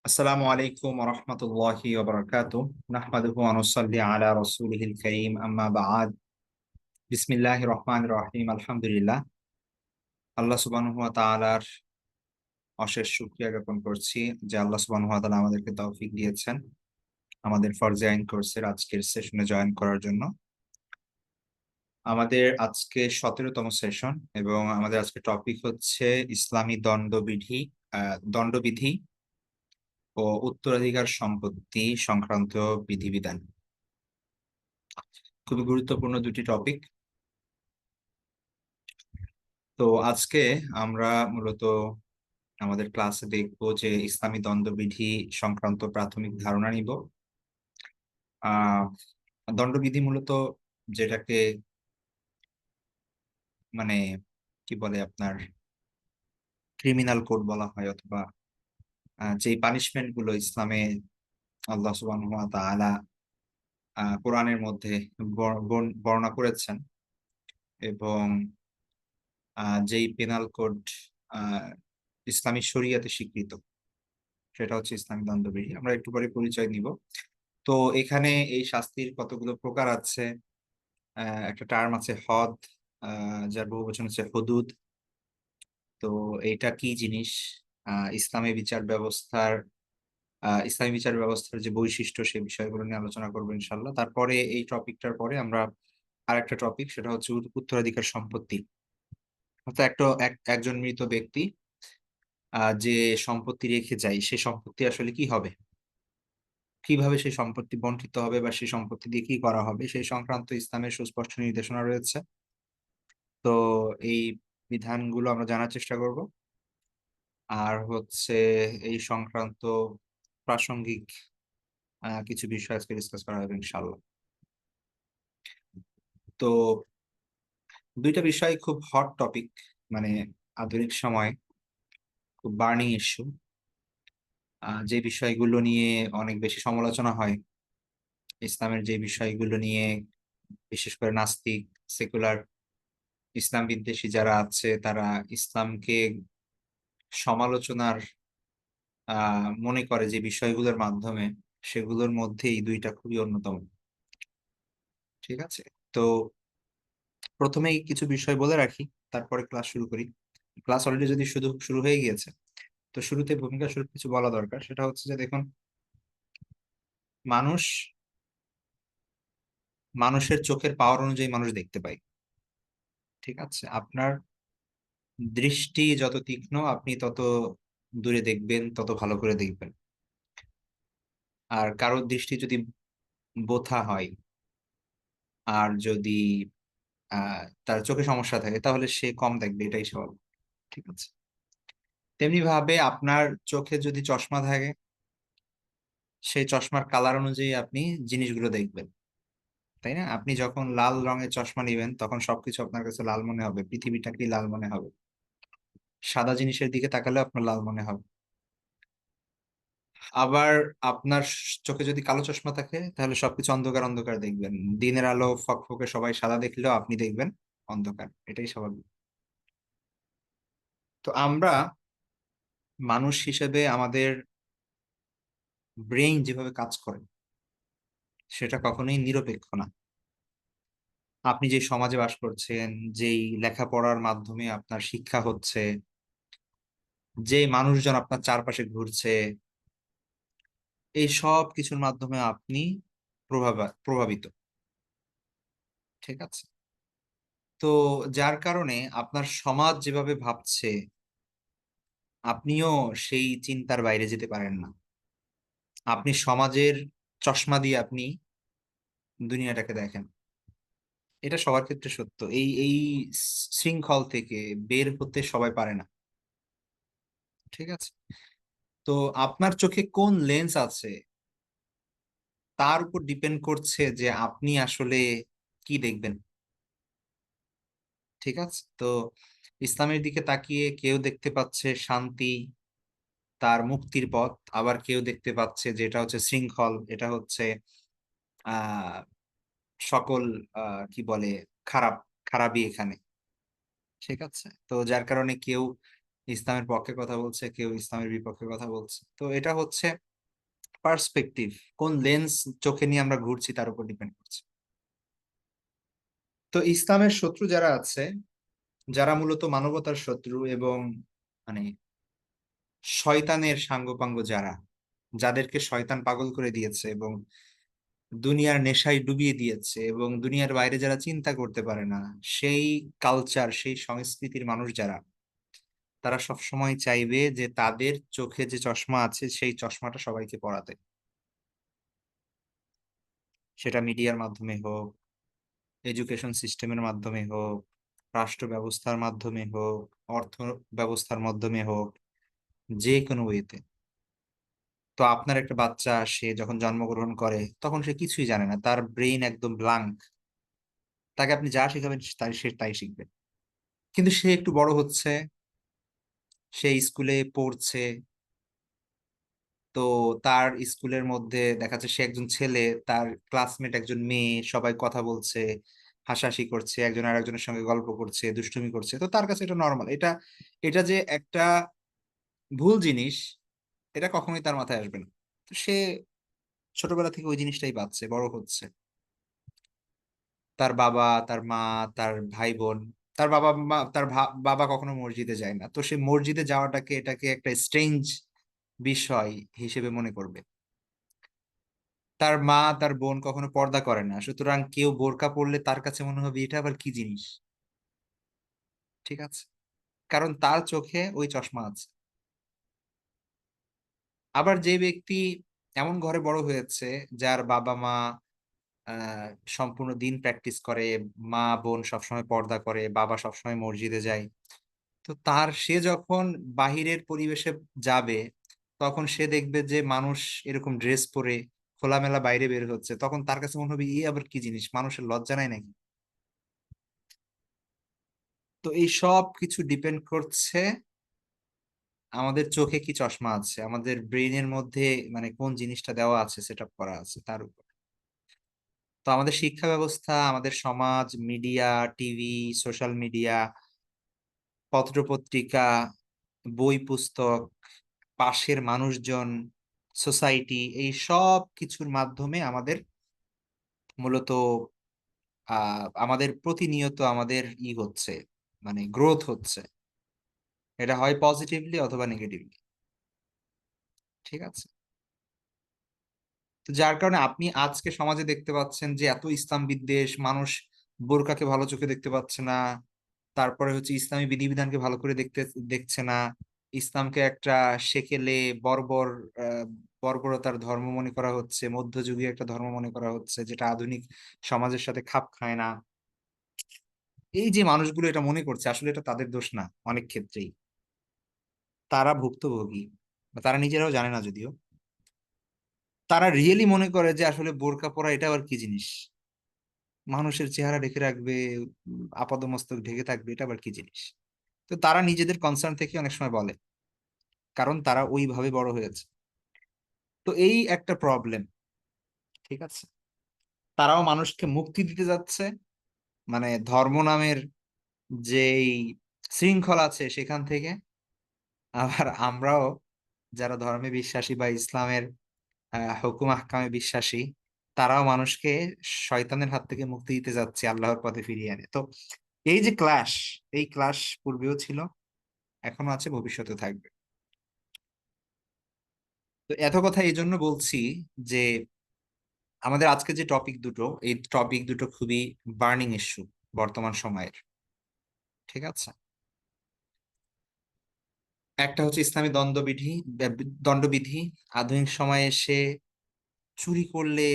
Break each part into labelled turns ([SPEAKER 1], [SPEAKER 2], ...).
[SPEAKER 1] আসসালামু আলাইকুম রহমতুল্লাহি ওবরাকাতুহ নাহমাদুহু ওয়া নুসাল্লি আলা রাসূলিহিল কারীম আম্মা বা'দ বিসমিল্লাহির রহমানির রহিম আলহামদুলিল্লাহ। আল্লাহ সুবহানাহু ওয়া তাআলার অশেষ শুকরিয়া জ্ঞাপন করছি যে আল্লাহ সুবহানাহু ওয়া তাআলা আমাদেরকে তৌফিক দিয়েছেন আমাদের ফরজে আইন কোর্সের আজকের সেশনে জয়েন করার জন্য। আমাদের আজকে 17তম সেশন এবং আমাদের আজকে টপিক হচ্ছে ইসলামী দণ্ডবিধি ও উত্তরাধিকার সম্পত্তি সংক্রান্ত বিধিবিধান। খুবই গুরুত্বপূর্ণ দুটি টপিক। তো আজকে আমরা মূলত আমাদের ক্লাসে দেখবো যে ইসলামী দণ্ডবিধি সংক্রান্ত প্রাথমিক ধারণা নিব। আহ দণ্ডবিধি মূলত যেটাকে মানে কি বলে আপনার ক্রিমিনাল কোড বলা হয়, অথবা যে পানিশমেন্ট গুলো ইসলামে আল্লাহ সুবহানাহু ওয়া তাআলা কোরআনের মধ্যে বর্ণনা করেছেন, এবং যেই পেনাল কোড আহ ইসলামী শরিয়াতে স্বীকৃত, সেটা হচ্ছে ইসলামী দণ্ডবিধি। আমরা একটু পরে পরিচয় নিব। তো এখানে এই শাস্তির কতগুলো প্রকার আছে। একটা টার্ম আছে হদ, যার বহুবচন হচ্ছে হুদুদ। তো এইটা কি জিনিস, ইসলামী বিচার ব্যবস্থার ইসলামী বিচার ব্যবস্থার যে বৈশিষ্ট্য, সেই বিষয়গুলো নিয়ে আলোচনা করবো ইনশাল্লাহ। তারপরে এই টপিকটার পরে আমরা আরেকটা টপিক, সেটা হচ্ছে উত্তরাধিকার সম্পত্তি। অর্থাৎ একজন মৃত ব্যক্তি যে সম্পত্তি রেখে যায়, সে সম্পত্তি আসলে কি হবে, কিভাবে সেই সম্পত্তি বন্টিত হবে, বা সেই সম্পত্তি দিয়ে কি করা হবে, সেই সংক্রান্ত ইসলামের সুস্পষ্ট নির্দেশনা রয়েছে। তো এই বিধানগুলো আমরা জানার চেষ্টা করব, আর হচ্ছে এই সংক্রান্ত প্রাসঙ্গিক কিছু বিষয় আজকে ডিসকাস করা হবে ইনশাল্লাহ। তো দুইটা বিষয় খুব হট টপিক, মানে আধুনিক সময় খুব বার্নিং ইস্যু, যে বিষয়গুলো নিয়ে অনেক বেশি সমালোচনা হয়। ইসলামের যে বিষয়গুলো নিয়ে বিশেষ করে নাস্তিক, সেকুলার, ইসলাম বিদ্বেষী যারা আছে, তারা ইসলামকে সমালোচনার মনে করে যে বিষয়গুলোর মাধ্যমে, সেগুলোর মধ্যে এই দুইটা খুবই অন্যতম। ঠিক আছে। তো প্রথমেই কিছু বিষয় বলে রাখি, তারপরে ক্লাস শুরু করি। ক্লাস অলরেডি যদি শুরু হয়ে গিয়েছে, তো শুরুতে ভূমিকা স্বরূপ কিছু বলা দরকার। সেটা হচ্ছে যে দেখুন, মানুষ মানুষের চোখের পাওয়ার অনুযায়ী মানুষ দেখতে পায়। ঠিক আছে। আপনার দৃষ্টি যত তীক্ষ্ণ, আপনি তত দূরে দেখবেন, তত ভালো করে দেখবেন। আর কারোর দৃষ্টি যদি বোথা হয়, আর যদি তার চোখে সমস্যা থাকে, তাহলে সে কম দেখবে, এটাই স্বাভাবিক। ঠিক আছে। তেমনি ভাবে আপনার চোখে যদি চশমা থাকে, সেই চশমার কালার অনুযায়ী আপনি জিনিসগুলো দেখবেন, তাই না? আপনি যখন লাল রঙের চশমা নিবেন, তখন সবকিছু আপনার কাছে লাল মনে হবে, পৃথিবীটাকেই লাল মনে হবে। সাদা জিনিসের দিকে তাকালে আপনার লাল মনে হবে। আবার আপনার চোখে যদি কালো চশমা থাকে, তাহলে সবকিছু অন্ধকার অন্ধকার দেখবেন। দিনের আলো ফকফকে সবাই সাদা দেখলেও আপনি দেখবেন অন্ধকার, এটাই স্বাভাবিক। তো আমরা মানুষ হিসেবে আমাদের ব্রেইন যেভাবে কাজ করে, সেটা কখনোই নিরপেক্ষ না। আপনি যে সমাজে বাস করছেন, যেই লেখাপড়ার মাধ্যমে আপনার শিক্ষা হচ্ছে, যে মানুষজন আপনার চারপাশে ঘুরছে, এই সব কিছুর মাধ্যমে আপনি প্রভাবিত। ঠিক আছে। তো যার কারণে আপনার সমাজ যেভাবে ভাবছে, আপনিও সেই চিন্তার বাইরে যেতে পারেন না। আপনি সমাজের চশমা দিয়ে আপনি দুনিয়াটাকে দেখেন। এটা সবার ক্ষেত্রে সত্য। এই এই শৃঙ্খল থেকে বের হতে সবাই পারে না। ঠিক আছে। তো আপনার চোখে কোন লেন্স আছে, তার উপর ডিপেন্ড করছে যে আপনি আসলে কি দেখবেন। ঠিক আছে। তো ইসলামের দিকে তাকিয়ে কেউ দেখতে পাচ্ছে শান্তি, তার মুক্তির পথ। আবার কেউ দেখতে পাচ্ছে যেটা হচ্ছে শৃঙ্খল, এটা হচ্ছে আহ সকল কি বলে খারাপ, খারাপই এখানে। ঠিক আছে। তো যার কারণে কেউ ইসলামের পক্ষে কথা বলছে, কেউ ইসলামের বিপক্ষে কথা বলছে। তো এটা হচ্ছে পার্সপেক্টিভ, কোন লেন্স চোখে নিয়ে আমরা ঘুরছি তার উপর ডিপেন্ড করছে। তো ইসলামের শত্রু যারা আছে, যারা মূলত মানবতার শত্রু এবং মানে শয়তানের সাঙ্গপাঙ্গ, যারা, যাদেরকে শয়তান পাগল করে দিয়েছে এবং দুনিয়ার নেশায় ডুবিয়ে দিয়েছে এবং দুনিয়ার বাইরে যারা চিন্তা করতে পারে না, সেই কালচার, সেই সংস্কৃতির মানুষ যারা, তারা সব সময় চাইবে যে তাদের চোখে যে চশমা আছে সেই চশমাটা সবাইকে পরাতে। সেটা মিডিয়ার মাধ্যমে হোক, এডুকেশন সিস্টেমের মাধ্যমে হোক, রাষ্ট্র ব্যবস্থার মাধ্যমে হোক, অর্থ ব্যবস্থার মাধ্যমে হোক, যে কোনো ওয়েতে। তো আপনার একটা বাচ্চা, সে যখন জন্মগ্রহণ করে তখন সে কিছুই জানে না, তার ব্রেইন একদম ব্লাঙ্ক। তাকে আপনি যা শেখাবেন সে তাই শিখবে। কিন্তু সে একটু বড় হচ্ছে, সে স্কুলে পড়ছে। তো তার স্কুলের মধ্যে দেখা যাচ্ছে সে একজন ছেলে, তার ক্লাসমেট একজন মেয়ে, সবাই কথা বলছে, হাসাহাসি করছে, একজন আর একজনের সঙ্গে গল্প করছে, দুষ্টুমি করছে। তো তার কাছে এটা নর্মাল। এটা এটা যে একটা ভুল জিনিস, এটা কখনোই তার মাথায় আসবে না। তো সে ছোটবেলা থেকে ওই জিনিসটাই পাচ্ছে, বড় হচ্ছে। তার বাবা, তার মা, তার ভাই বোন, তার বাবা মা, বাবা কখনো মসজিদে যায় না, তো সে মসজিদে যাওয়াটাকে, এটাকে একটা স্ট্রেঞ্জ বিষয় হিসেবে মনে করবে। তার মা, তার বোন কখনো পর্দা করে না, সুতরাং কেউ বোরকা পরলে তার কাছে মনে হবে এটা আবার কি জিনিস। ঠিক আছে, কারণ তার চোখে ওই চশমা আছে। আবার যে ব্যক্তি এমন ঘরে বড় হয়েছে, যার বাবা মা আহ সম্পূর্ণ দিন প্র্যাকটিস করে, মা বোন সবসময় পর্দা করে, বাবা সবসময় মসজিদে যায়, তো সে যখন বাহিরের পরিবেশে যাবে, তখন সে দেখবে যে মানুষ এরকম ড্রেস পরে খোলামেলা বাইরে বের হচ্ছে, তখন তার কাছে মনে হবে আবার কি জিনিস, মানুষের লজ্জা নাই নাকি। তো এই সব কিছু ডিপেন্ড করছে আমাদের চোখে কি চশমা আছে, আমাদের ব্রেইনের মধ্যে মানে কোন জিনিসটা দেওয়া আছে, সেট আপ করা আছে তার উপর। তো আমাদের শিক্ষা ব্যবস্থা, আমাদের সমাজ, মিডিয়া, টিভি, সোশ্যাল মিডিয়া, পত্রপত্রিকা, বই পুস্তক, পাশের মানুষজন, সোসাইটি, এই সব কিছুর মাধ্যমে আমাদের মূলত আমাদের প্রতিনিয়ত আমাদের হচ্ছে, মানে গ্রোথ হচ্ছে। এটা হয় পজিটিভলি অথবা নেগেটিভলি। ঠিক আছে। তো যার কারণে আপনি আজকে সমাজে দেখতে পাচ্ছেন যে এত ইসলাম বিদ্বেষ, মানুষ বোরকাকে ভালো চোখে দেখতে পাচ্ছে না, তারপরে হচ্ছে ইসলামী বিধিবিধানকে ভালো করে দেখছে না, ইসলামকে একটা সেকেলে বর্বর, আহ, বর্বরতার ধর্ম মনে করা হচ্ছে, মধ্যযুগীয় একটা ধর্ম মনে করা হচ্ছে, যেটা আধুনিক সমাজের সাথে খাপ খায় না। এই যে মানুষগুলো এটা মনে করছে, আসলে এটা তাদের দোষ না। অনেক ক্ষেত্রেই তারা ভুক্তভোগী, বা তারা নিজেরাও জানে না যদিও। তারা রিয়েলি মনে করে যে আসলে বোরকা পরা এটা আবার কি জিনিস, মানুষের চেহারা ঢেকে রাখবে, আপাদমস্তক ঢেকে থাকবে, এটা আবার কি জিনিস। তো তারা নিজেদের কনসার্ন থেকে অনেক সময় বলে, কারণ তারা ওইভাবে বড় হয়েছে। তো এই একটা প্রবলেম। ঠিক আছে। তারাও মানুষকে মুক্তি দিতে যাচ্ছে, মানে ধর্ম নামের যেই শৃঙ্খলা আছে সেখান থেকে। আবার আমরাও যারা ধর্মে বিশ্বাসী বা ইসলামের হুকুম আহকামে বিশ্বাসী, তারাও মানুষকে শয়তানের হাত থেকে মুক্তি দিতে যাচ্ছে, আল্লাহর পথে ফিরিয়ে আনে। তো এই যে ক্লাশ, এই ক্লাশ পূর্বেও ছিল, এখনো আছে, ভবিষ্যতে থাকবে। তো এত কথা এই জন্য বলছি যে আমাদের আজকে যে টপিক দুটো, এই টপিক দুটো খুবই বার্নিং ইস্যু বর্তমান সময়ের। ঠিক আছে। একটা হচ্ছে ইসলামী দণ্ডবিধি আধুনিক সময়ে এসে চুরি করলে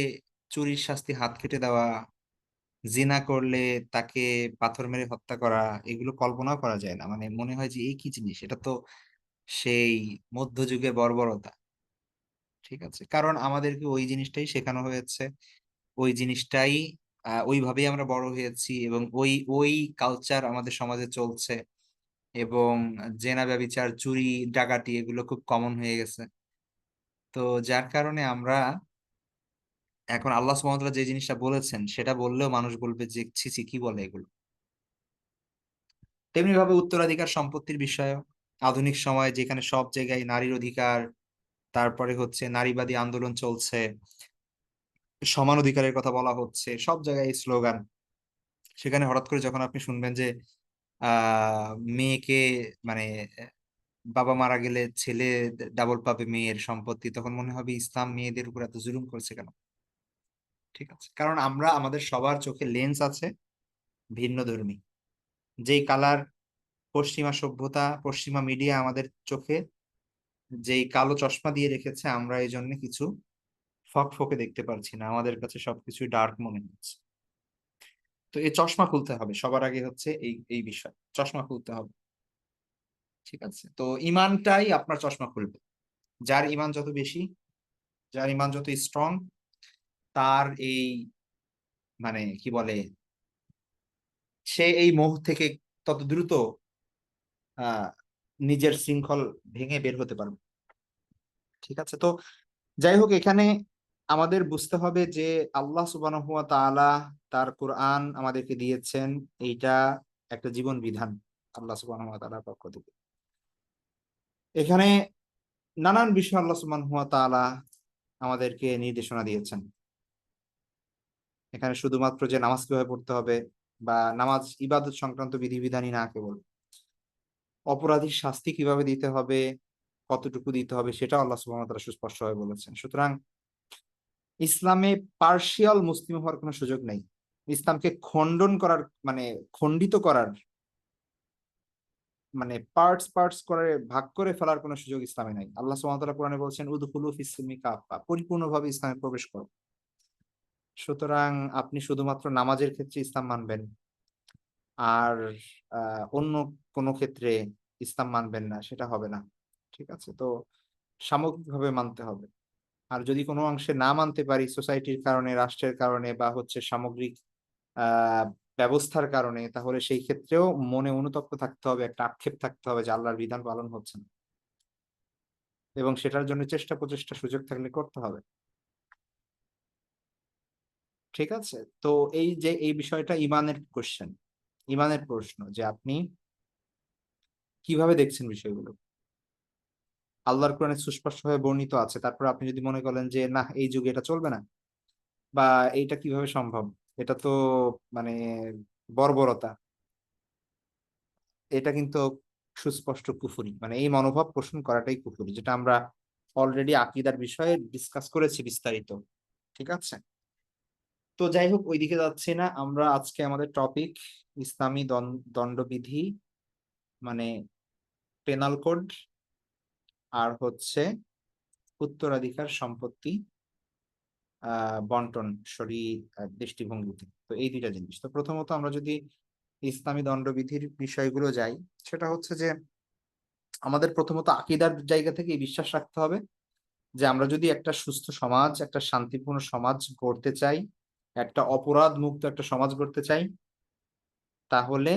[SPEAKER 1] চুরির শাস্তি হাত কেটে দেওয়া, জিনা করলে তাকে পাথর মেরে হত্যা করা, এগুলো কল্পনাও করা যায় না। মানে মনে হয় যে এই কি জিনিস, এটা তো সেই মধ্যযুগের বর্বরতা। ঠিক আছে, কারণ আমাদেরকে ওই জিনিসটাই শেখানো হয়েছে, ওই জিনিসটাই ওইভাবেই আমরা বড় হয়েছি, এবং ওই ওই কালচার আমাদের সমাজে চলছে। এবং জেনা ব্যভিচার, চুরি, ডাকাতি, এগুলো খুব কমন হয়ে গেছে। তো যার কারণে আমরা এখন আল্লাহ সুবহানাহু ওয়া তাআলা যে জিনিসটা বলেছেন সেটা বললেও মানুষ বলবে যে ছি ছি, কি বলে এগুলো। তেমনি ভাবে উত্তরাধিকার সম্পত্তির বিষয়, আধুনিক সময়ে যেখানে সব জায়গায় নারীর অধিকার, তারপরে হচ্ছে নারীবাদী আন্দোলন চলছে, সমান অধিকারের কথা বলা হচ্ছে, সব জায়গায় এই স্লোগান। সেখানে হঠাৎ করে যখন আপনি শুনবেন যে মেয়েকে মানে বাবা মারা গেলে ছেলে ডাবল পাবে মেয়ের সম্পত্তি, তখন মনে হবে ইসলাম মেয়েদের উপর এত জুলুম করছে কেন? ঠিক আছে, কারণ আমরা আমাদের সবার চোখে লেন্স আছে ভিন্ন ধর্মী, যেই কালার পশ্চিমা সভ্যতা পশ্চিমা মিডিয়া আমাদের চোখে যেই কালো চশমা দিয়ে রেখেছে, আমরা এই জন্য কিছু ফকে দেখতে পারছি না, আমাদের কাছে সবকিছু ডার্ক মনে হচ্ছে। তো এই চশমা খুলতে হবে, সবার আগে হচ্ছে এই এই বিষয়, চশমা খুলতে হবে। ঠিক আছে, তো ইমানটাই আপনার চশমা খুলবে। যার ইমান যত বেশি, যার ইমান যত স্ট্রং, তার এই কি বলে, সে এই মোহ থেকে তত দ্রুত আহ নিজের শৃঙ্খল ভেঙে বের হতে পারবে। ঠিক আছে, তো যাই হোক, এখানে আমাদের বুঝতে হবে যে আল্লাহ সুবহানাহু ওয়া তাআলা তার কোরআন আমাদেরকে দিয়েছেন, এইটা একটা জীবন বিধান আল্লাহ সুবহানাহু ওয়া তাআলার পক্ষ থেকে। এখানে নানান বিষয় আল্লাহ সুবহানাহু ওয়া তাআলা আমাদেরকে নির্দেশনা দিয়েছেন। এখানে শুধুমাত্র যে নামাজ কিভাবে পড়তে হবে বা নামাজ ইবাদত সংক্রান্ত বিধিবিধানই না, কেবল অপরাধীর শাস্তি কিভাবে দিতে হবে, কতটুকু দিতে হবে, সেটা আল্লাহ সুবহানাহু ওয়া তাআলা সুস্পষ্টভাবে বলেছেন। সুতরাং ইসলামে পার্শিয়াল মুসলিম হওয়ার কোনো সুযোগ নেই। ইসলামকে খণ্ডন করার খণ্ডিত করার পার্টস পার্টস করে ভাগ করে ফেলার কোনো সুযোগ ইসলামে নাই। আল্লাহ সুবহানাহু ওয়া তাআলা কোরআনে বলছেন উদখুলু ফিস-সিলমি কাফা, পরিপূর্ণভাবে ইসলামে প্রবেশ করো। সুতরাং আপনি শুধুমাত্র নামাজের ক্ষেত্রে ইসলাম মানবেন আর অন্য কোনো ক্ষেত্রে ইসলাম মানবেন না, সেটা হবে না। ঠিক আছে, তো সামগ্রিকভাবে মানতে হবে। আর যদি কোনো অংশে না মানতে পারি, সোসাইটির কারণে, রাষ্ট্রের কারণে বা হচ্ছে সামগ্রিক আহ ব্যবস্থার কারণে, তাহলে সেই ক্ষেত্রেও মনে অনুতপ্ত থাকতে হবে, একটা আক্ষেপ থাকতে হবে যে আল্লাহর বিধান পালন হচ্ছে না, এবং সেটার জন্য চেষ্টা প্রচেষ্টা সুযোগ থাকলে করতে হবে। ঠিক আছে, তো এই যে এই বিষয়টা ইমানের কোশ্চেন, ইমানের প্রশ্ন, যে আপনি কিভাবে দেখছেন বিষয়গুলো। আল্লাহর কোরআনে সুস্পষ্টভাবে বর্ণিত আছে, তারপর আপনি যদি মনে করেন যে না, এই যুগে এটা চলবে না, বা এইটা কিভাবে সম্ভব, এটা তো মানে বর্বরতা, এটা কিন্তু সুস্পষ্ট কুফরি, এই মনোভাব পোষণ করাটাই কুফরি, যেটা আমরা অলরেডি আকীদার বিষয়ে ডিসকাস করেছি বিস্তারিত। ঠিক আছে, তো যাই হোক, ওইদিকে যাচ্ছি না আমরা। আজকে আমাদের টপিক ইসলামী দণ্ডবিধি, মানে পেনাল কোড, আর হচ্ছে উত্তরাধিকার সম্পত্তি বন্টন দৃষ্টিভঙ্গিতে। তো এই দুইটা জিনিস, তো প্রথমত আমরা যদি ইসলামী দণ্ডবিধির বিষয়গুলো যাই, সেটা হচ্ছে যে আমাদের প্রথমত আকীদার জায়গা থেকে এই বিশ্বাস রাখতে হবে যে আমরা যদি একটা সুস্থ সমাজ, একটা শান্তিপূর্ণ সমাজ গড়তে চাই, একটা অপরাধ মুক্ত একটা সমাজ গড়তে চাই, তাহলে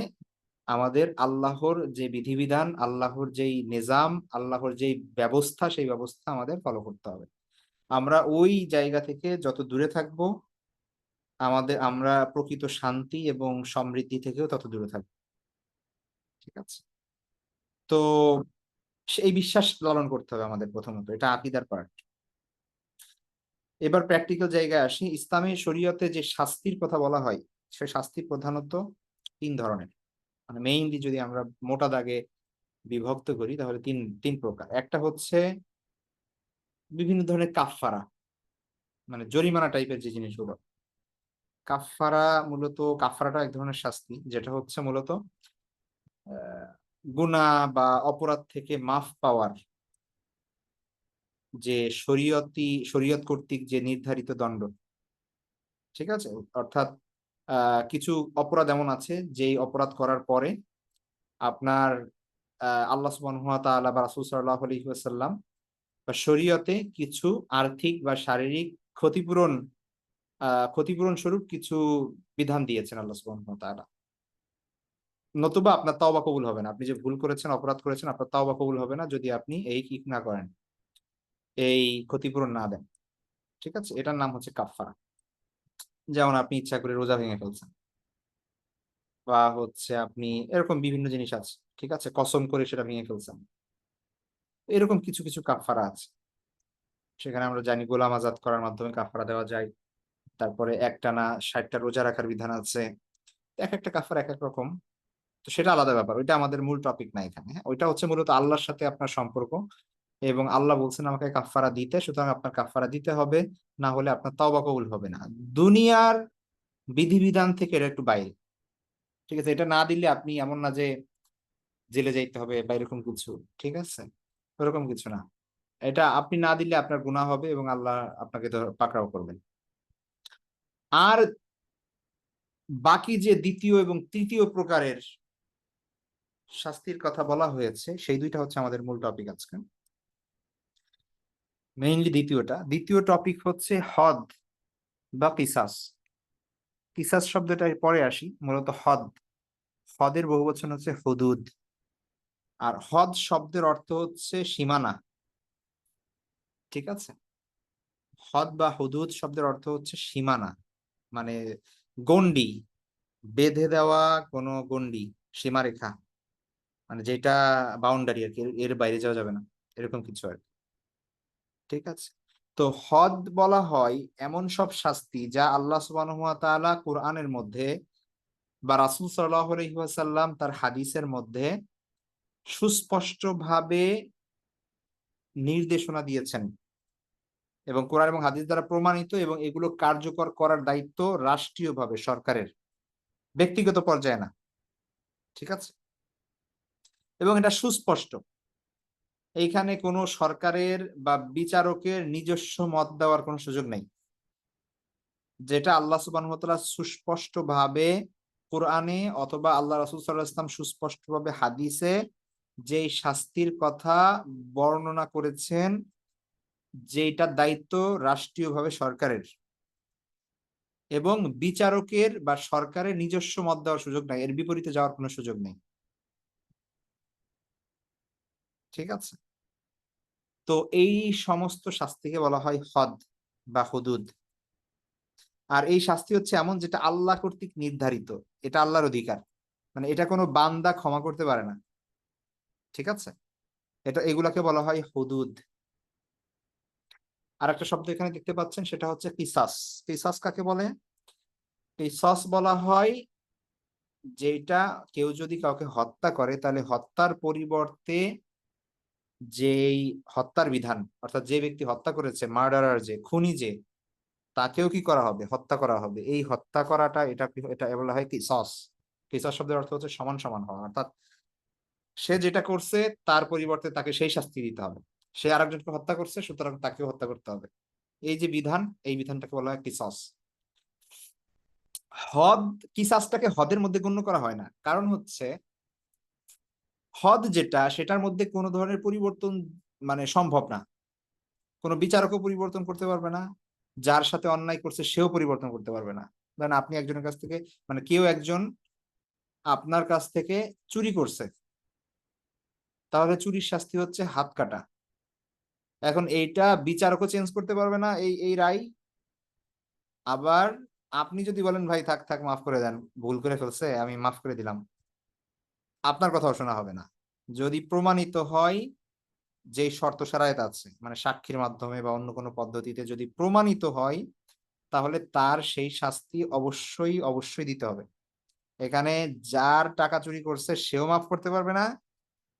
[SPEAKER 1] আমাদের আল্লাহর যে বিধিবিধান, আল্লাহর যেই নিজাম, আল্লাহর যেই ব্যবস্থা, সেই ব্যবস্থা আমাদের ফলো করতে হবে। আমরা ওই জায়গা থেকে যত দূরে থাকবো, আমরা প্রকৃত শান্তি এবং সমৃদ্ধি থেকেও তত দূরে থাকবো। ঠিক আছে, তো সেই বিশ্বাস লালন করতে হবে আমাদের প্রথমত, এটা আকীদার পার্ট। এবার প্র্যাকটিক্যাল জায়গায় আসি। ইসলামী শরীয়তে যে শাস্তির কথা বলা হয়, সে শাস্তি প্রধানত তিন ধরনের। মেইনলি যদি আমরা মোটা দাগে বিভক্ত করি, তাহলে তিন তিন প্রকার। একটা হচ্ছে বিভিন্ন ধরনের কাফফারা, জরিমানা টাইপের যে জিনিসগুলো। কাফফারাটা এক ধরনের শাস্তি, যেটা হচ্ছে মূলত আহ গুনাহ বা অপরাধ থেকে মাফ পাওয়ার যে শরীয়ত কর্তৃক যে নির্ধারিত দণ্ড। ঠিক আছে, অর্থাৎ কিছু অপরাধ এমন আছে, যেই অপরাধ করার পরে আপনার আল্লাহ সুবহানাহু ওয়া তাআলা বা রাসূল সাল্লাল্লাহু আলাইহি ওয়াসাল্লাম বা শরীয়তে কিছু আর্থিক বা শারীরিক ক্ষতিপূরণ ক্ষতিপূরণ স্বরূপ কিছু বিধান দিয়েছেন আল্লাহ সুবহানাহু ওয়া তাআলা। নতুবা আপনার তওবা কবুল হবে না। আপনি যে ভুল করেছেন, অপরাধ করেছেন, আপনার তওবা কবুল হবে না যদি আপনি এই কি না করেন, এই ক্ষতিপূরণ না দেন। ঠিক আছে, এটার নাম হচ্ছে কাফফারা। যেমন আপনি ইচ্ছা করে রোজা ভেঙে ফেলছেন, বা হচ্ছে আপনি এরকম বিভিন্ন জিনিস আছে, ঠিক আছে, কসম করে সেটা ভেঙে ফেলছেন, এরকম কিছু কিছু কাফারা আছে। সেখানে আমরা জানি গোলাম আজাদ করার মাধ্যমে কাফারা দেওয়া যায়। তারপরে একটানা 60টা রোজা রাখার বিধান আছে। এক একটা কাফারা এক এক রকম। তো সেটা আলাদা ব্যাপার, ওইটা আমাদের মূল টপিক না এখানে। হ্যাঁ, ওইটা হচ্ছে মূলত আল্লাহর সাথে আপনার সম্পর্ক, এবং আল্লাহ বলছেন আমাকে কাফারা দিতে, সুতরাং আপনার কাফারা দিতে হবে, না হলে আপনার তওবা কবুল হবে না। দুনিয়ার বিধিবিধান থেকে এটা একটু বাইরে, ঠিক আছে। এটা না দিলে আপনি এমন না যে জেলে যাইতে হবে বা এরকম কিছু, ঠিক আছে, ওরকম কিছু না। এটা আপনি না দিলে আপনার গুনাহ হবে এবং আল্লাহ আপনাকে তো পাকড়াও করবেন। আর বাকি যে দ্বিতীয় এবং তৃতীয় প্রকারের শাস্তির কথা বলা হয়েছে, সেই দুইটা হচ্ছে আমাদের মূল টপিক আজকে। মেইনলি দ্বিতীয় টপিক হচ্ছে হদ বা কিসাস। কিসাস শব্দটা পরে আসি, মূলত হদ। হদের বহুবচন হচ্ছে হুদুদ। আর হদ শব্দের অর্থ হচ্ছে সীমানা, ঠিক আছে। হদ বা হুদুদ শব্দের অর্থ হচ্ছে সীমানা, মানে গণ্ডি, বেঁধে দেওয়া কোনো গণ্ডি, সীমারেখা, মানে যেটা বাউন্ডারি আর কি, এর বাইরে যাওয়া যাবে না, এরকম কিছু আর কি, ঠিক আছে। তো হদ বলা হয় এমন সব শাস্তি যা আল্লাহ সুবহানাহু ওয়া তাআলা কোরআনের মধ্যে বা রাসূল সাল্লাল্লাহু আলাইহি ওয়াসাল্লাম তার হাদিসের মধ্যে সুস্পষ্টভাবে নির্দেশনা দিয়েছেন, এবং কোরআন এবং হাদিস দ্বারা প্রমাণিত, এবং এগুলো কার্যকর করার দায়িত্ব রাষ্ট্রীয়ভাবে সরকারের, ব্যক্তিগত পর্যায়ে না, ঠিক আছে। এবং এটা সুস্পষ্ট, এইখানে কোনো সরকারের বা বিচারকের নিজস্ব মত দেওয়ার কোনো সুযোগ নেই। যেটা আল্লাহ সুবহানাহু ওয়া তাআলা সুস্পষ্ট ভাবে কোরআনে অথবা আল্লাহ রাসূল সাল্লাল্লাহু আলাইহি ওয়াসাল্লাম সুস্পষ্ট ভাবে হাদিসে যেই শাস্তির কথা বর্ণনা করেছেন, যেটার দায়িত্ব রাষ্ট্রীয়ভাবে সরকারের, এবং বিচারকের বা সরকারের নিজস্ব মত দেওয়ার সুযোগ নাই, এর বিপরীতে যাওয়ার কোনো সুযোগ নেই, ঠিক আছে। তো এই সমস্ত শাস্তিকে বলা হয় হদ বা হুদুদ। আর এই শাস্তি হচ্ছে এমন যেটা আল্লাহ কর্তৃক নির্ধারিত, এটা আল্লাহর অধিকার, মানে এটা কোনো বান্দা ক্ষমা করতে পারে না, ঠিক আছে। এগুলাকে বলা হয় হুদুদ। আর একটা শব্দ এখানে দেখতে পাচ্ছেন, সেটা হচ্ছে কিসাস। কিসাস কাকে বলে? কিসাস বলা হয় যেটা কেউ যদি কাউকে হত্যা করে, তাহলে হত্যার পরিবর্তে যেই হত্যার বিধান, অর্থাৎ যে ব্যক্তি হত্যা করেছে, মার্ডারার, যে খুনি, যে তাকেও কি করা হবে, হত্যা করা হবে। এই হত্যা করাটা, এটা এটা বলা হয় কিসাস। কিসাস শব্দের অর্থ হচ্ছে সমান সমান হওয়া, অর্থাৎ সে যেটা করছে তার পরিবর্তে তাকে সেই শাস্তি দিতে হবে। সে আরেকজনকে হত্যা করছে, সুতরাং তাকেও হত্যা করতে হবে। এই যে বিধান, এই বিধানটাকে বলা হয় কিসাস। হদ, কিসাসটাকে হদের মধ্যে গণ্য করা হয় না, কারণ হচ্ছে হদ যেটা, সেটার মধ্যে কোনো ধরনের পরিবর্তন মানে সম্ভব না। কোনো বিচারকও পরিবর্তন করতে পারবে না, যার সাথে অন্যায় করছে সেও পরিবর্তন করতে পারবে না। ধরেন আপনি একজনের কাছ থেকে, মানে কেউ একজন আপনার কাছ থেকে চুরি করছে, তাহলে চুরির শাস্তি হচ্ছে হাত কাটা। এখন এইটা বিচারকও চেঞ্জ করতে পারবে না, এই রায়। আবার আপনি যদি বলেন ভাই থাক থাক মাফ করে দেন, ভুল করে ফেলছে, আমি মাফ করে দিলাম, আপনার কথাও শোনা হবে না। যদি প্রমাণিত হয়, যে শর্ত শারায়েত আছে, মানে সাক্ষীর মাধ্যমে বা অন্য কোনো পদ্ধতিতে যদি প্রমাণিত হয়, তাহলে তার সেই শাস্তি অবশ্যই অবশ্যই দিতে হবে। এখানে যার টাকা চুরি করছে সেও মাফ করতে পারবে না,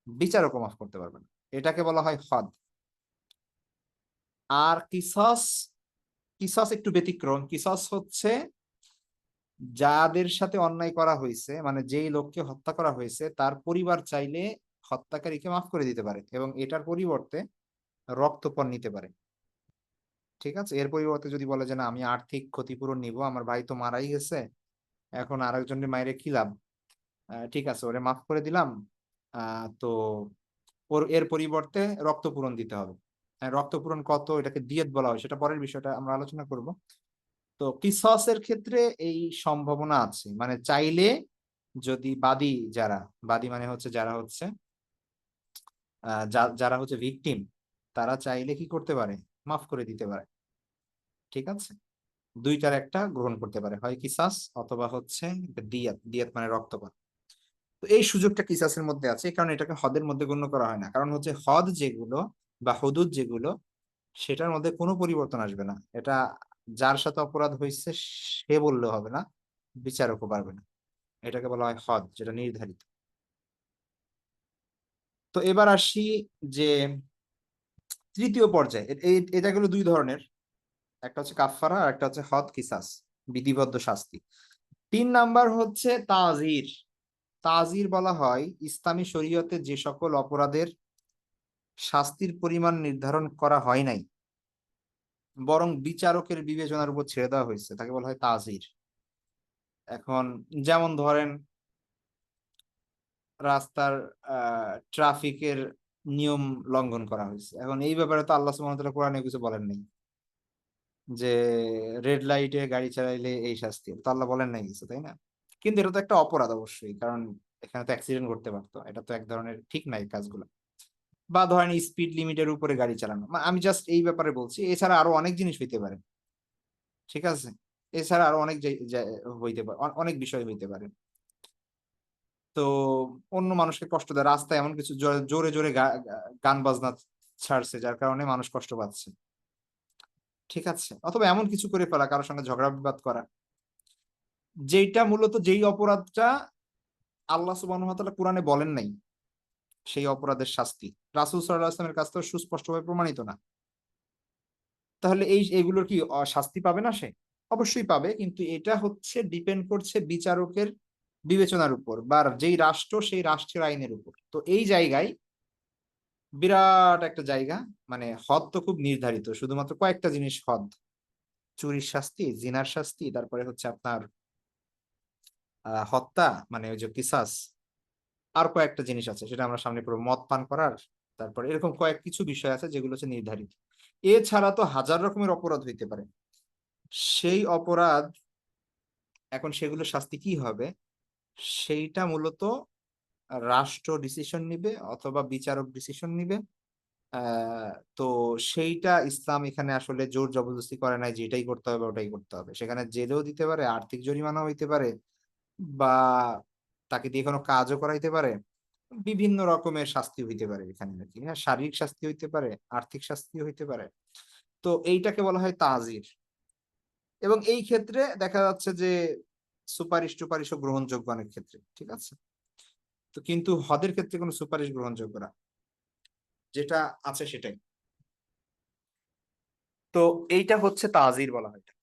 [SPEAKER 1] বিচারকও মাফ করতে পারবে না। এটাকে বলা হয় হদ। আর কিসাস, কিসাস একটু ব্যতিক্রম। কিসাস হচ্ছে যাদের সাথে অন্যায় করা হয়েছে, মানে যেই লোককে হত্যা করা হয়েছে, তার পরিবার চাইলে হত্যাকারীকে মাফ করে দিতে পারে, এবং এটার পরিবর্তে রক্তপণ নিতে পারে, ঠিক আছে। এর পরিবর্তে যদি বলে যে না, আমি আর্থিক ক্ষতিপূরণ নিব, আমার ভাই তো মারাই গেছে, এখন আরেকজনের মাইরে কি লাভ, ঠিক আছে ওরে মাফ করে দিলাম, তো ওর এর পরিবর্তে রক্তপূরণ দিতে হবে। রক্তপূরণ কত, এটাকে দিয়েত বলা হয়, সেটা পরের বিষয়টা আমরা আলোচনা করব। তো কিসসের ক্ষেত্রে এই সম্ভাবনা আছে, মানে চাইলে যদি বাদী, যারা বাদী মানে হচ্ছে যারা হচ্ছে যারা হচ্ছে ভিকটিম, তারা চাইলে কি করতে পারে, মাফ করে দিতে পারে, ঠিক আছে। দুইটার একটা গ্রহণ করতে পারে, হয় কিসাস অথবা হচ্ছে দিয়াত। দিয়াত মানে রক্তপাত। তো এই সুযোগটা কিসাসের মধ্যে আছে, এই কারণে এটাকে হদের মধ্যে গণ্য করা হয় না। কারণ হচ্ছে হদ যেগুলো বা হুদুদ যেগুলো, সেটার মধ্যে কোনো পরিবর্তন আসবে না। এটা যার সাথে অপরাধ হয়েছে সে বললে হবে না, বিচারকও পারবে না। এটাকে বলা হয় হদ, যেটা নির্ধারিত। তো এবার আসি যে তৃতীয় পর্যায়ে, এটা গেলো দুই ধরনের, একটা হচ্ছে কাফফারা আর একটা হচ্ছে হদ কিসাস, বিধিবদ্ধ শাস্তি। 3 নাম্বার হচ্ছে তাজির। তাজির বলা হয় ইসলামী শরীয়তে যে সকল অপরাধের শাস্তির পরিমাণ নির্ধারণ করা হয় নাই, বরং বিচারকের বিবেচনার উপর ছেড়ে দেওয়া হয়েছে, তাকে বলা হয় তাজির। এখন যেমন ধরেন, রাস্তার ট্রাফিকের নিয়ম লঙ্ঘন করা হয়েছে, এখন এই ব্যাপারে তো আল্লাহ সুবহানাহু ওয়া তাআলা কোরআনে কিছু বলেন নাই যে রেড লাইটে গাড়ি চালাইলে এই শাস্তি, তো আল্লাহ বলেন নাই কিছু, তাই না? কিন্তু এটা তো একটা অপরাধ অবশ্যই, কারণ এখানে তো অ্যাক্সিডেন্ট করতে পারতো, এটা তো এক ধরনের ঠিক নাই কাজগুলো। বা ধরেন স্পিড লিমিটের উপরে গাড়ি চালানো, আমি জাস্ট এই ব্যাপারে বলছি, এছাড়া আরো অনেক জিনিস হইতে পারে, ঠিক আছে? এছাড়া আরো অনেক হইতে পারে, অনেক বিষয় হইতে পারে। তো অন্য মানুষকে কষ্ট দেয়, রাস্তায় এমন কিছু জোরে জোরে গান বাজনা ছাড়ছে যার কারণে মানুষ কষ্ট পাচ্ছে, ঠিক আছে? অথবা এমন কিছু করে ফেলা, কারোর সঙ্গে ঝগড়া বিবাদ করা, যেটা মূলত যেই অপরাধটা আল্লাহ সুবহানাহু ওয়া তাআলা কোরআনে বলেন নাই, সেই অপরাধের শাস্তি রাসূল সাল্লাল্লাহু আলাইহি ওয়াসাল্লামের কাছ থেকে সুস্পষ্টভাবে প্রমাণিত না। তাহলে এগুলোর কি শাস্তি পাবে না সে? অবশ্যই পাবে, কিন্তু এটা হচ্ছে ডিপেন্ড করছে বিচারকের বিবেচনার উপর, বা যেই রাষ্ট্র সেই রাষ্ট্রের আইনের উপর। তো এই জায়গায় বিরাট একটা জায়গা, মানে হদ তো খুব নির্ধারিত, শুধুমাত্র কয়েকটা জিনিস হদ: চুরির শাস্তি, জিনার শাস্তি, তারপরে হচ্ছে আপনার হত্যা মানে ওই যে কিসাস, আর কয়েকটা জিনিস আছে সেটা আমরা সামনে পড়বো, মদ পান করার, তারপরে এরকম কয়েক কিছু বিষয় আছে যেগুলো হচ্ছে নির্ধারিত। এছাড়া তো হাজার রকমের অপরাধ হইতে পারে, সেই অপরাধ এখন সেগুলো শাস্তি কি হবে সেইটা মূলত রাষ্ট্র ডিসিশন নিবে অথবা বিচারক ডিসিশন নিবে। আহ তো সেইটা ইসলাম এখানে আসলে জোর জবরদস্তি করে নাই যে এটাই করতে হবে ওটাই করতে হবে। সেখানে জেলেও দিতে পারে, আর্থিক জরিমানা হইতে পারে, বা তাকে দিয়ে কোনো কাজও করাইতে পারে, বিভিন্ন রকমের শাস্তি হইতে পারে এখানে আর কি। হ্যাঁ, শারীরিক শাস্তি হইতে পারে, আর্থিক শাস্তি হইতে পারে। তো এইটাকে বলা হয় তাজির। এবং এই ক্ষেত্রে দেখা যাচ্ছে যে সুপারিশ টুপারিশও গ্রহণযোগ্য অনেক ক্ষেত্রে, ঠিক আছে? তো কিন্তু হদের ক্ষেত্রে কোনো সুপারিশ গ্রহণযোগ্য না, যেটা আছে সেটাই। তো এইটা হচ্ছে তাজির বলা হয় এটা।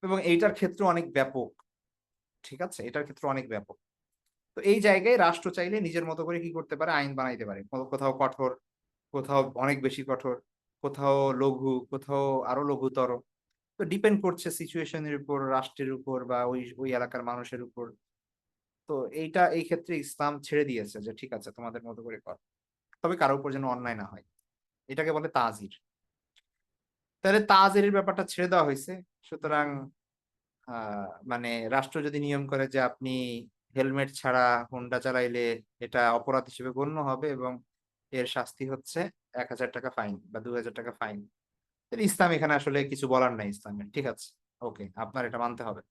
[SPEAKER 1] এবং এইটার ক্ষেত্রে অনেক ব্যাপক, ঠিক আছে? এটার ক্ষেত্রে অনেক ব্যাপক। তো এই জায়গায় রাষ্ট্র চাইলে নিজের মতো করে কি করতে পারে, আইন বানাইতে পারে, কোথাও কঠোর, কোথাও অনেক বেশি কঠোর, কোথাও লঘু, কোথাও আরো লঘুতর। তো ডিপেন্ড করছে সিচুয়েশনের উপর, রাষ্ট্রের উপর, বা ওই ওই এলাকার মানুষের উপর। তো এইটা এই ক্ষেত্রে ইসলাম ছেড়ে দিয়েছে যে ঠিক আছে তোমাদের মতো করে কর, তবে কারো উপর যেন অন্যায় না হয়। এটাকে বলে তাজির। তাহলে তাজিরের ব্যাপারটা ছেড়ে দেওয়া হয়েছে। সুতরাং মানে রাষ্ট্র যদি নিয়ম করে যে আপনি হেলমেট ছাড়া হোন্ডা চালাইলে এটা অপরাধ হিসেবে গণ্য হবে এবং এর শাস্তি হচ্ছে 1,000 টাকা ফাইন বা 2,000 টাকা ফাইন, তাহলে ইসলাম এখানে আসলে কিছু বলার নাই ইসলামের, ঠিক আছে? ওকে, আপনার এটা মানতে হবে,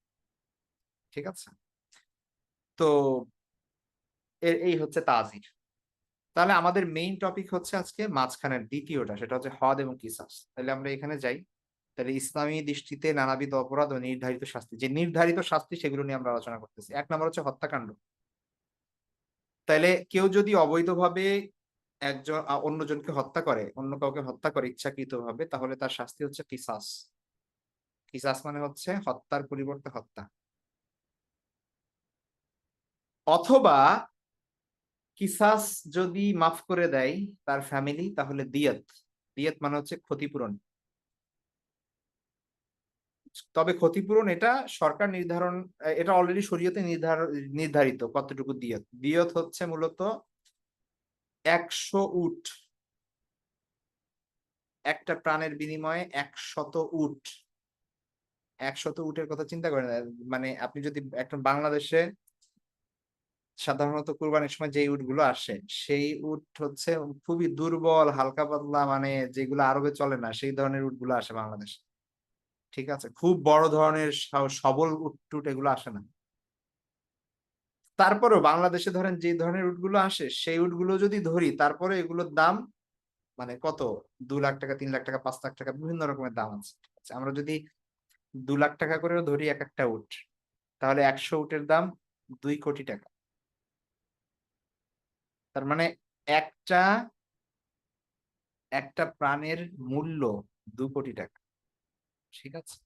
[SPEAKER 1] ঠিক আছে? তো এই হচ্ছে তাজির। তাহলে আমাদের মেইন টপিক হচ্ছে আজকে মাঝখানের দ্বিতীয়টা, সেটা হচ্ছে হদ এবং কিসাস। তাহলে আমরা এখানে যাই। তাহলে ইসলামী দৃষ্টিতে নানাবিধ অপরাধ ও নির্ধারিত শাস্তি, যে নির্ধারিত শাস্তি সেগুলো নিয়ে আমরা আলোচনা করতেছি। 1 নম্বর হচ্ছে হত্যাকাণ্ড। তাইলে কেউ যদি অবৈধভাবে একজন অন্যজনকে হত্যা করে, অন্য কাউকে হত্যা করে ইচ্ছাকৃতভাবে, তাহলে তার শাস্তি হচ্ছে কিসাস। কিসাস মানে হচ্ছে হত্যার পরিবর্তে হত্যা। অথবা কিসাস যদি মাফ করে দেয় তার ফ্যামিলি, তাহলে দিয়াত। দিয়াত মানে হচ্ছে ক্ষতিপূরণ। তবে ক্ষতিপূরণ এটা সরকার নির্ধারণ, এটা অলরেডি শরীয়তে নির্ধারিত কতটুকু দিয়ত। দিয়ত হচ্ছে মূলত 100 উট, একটা প্রাণের বিনিময়ে 100 উট। 100 উটের কথা চিন্তা করেন। মানে আপনি যদি একটা বাংলাদেশে সাধারণত কুরবানির সময় যে উট গুলো আসে, সেই উট হচ্ছে খুবই দুর্বল, হালকা পাতলা, মানে যেগুলো আরবে চলে না সেই ধরনের উট গুলো আসে বাংলাদেশে, ঠিক আছে, খুব বড় ধরনের সবল উট টুট এগুলো আসে না। তারপরেও বাংলাদেশে ধরেন যে ধরনের উটগুলো আসে সেই উটগুলো যদি ধরি তারপরে এগুলোর দাম মানে কত 2 লাখ টাকা, 3 লাখ টাকা, 5 লাখ টাকা বিভিন্ন রকমের দাম আছে। আচ্ছা, আমরা যদি 2 লাখ টাকা করেও ধরি এক একটা উট, তাহলে 100 উটের দাম 2 কোটি টাকা। তার মানে একটা একটা প্রাণের মূল্য 2 কোটি টাকা। ঠিক আছে,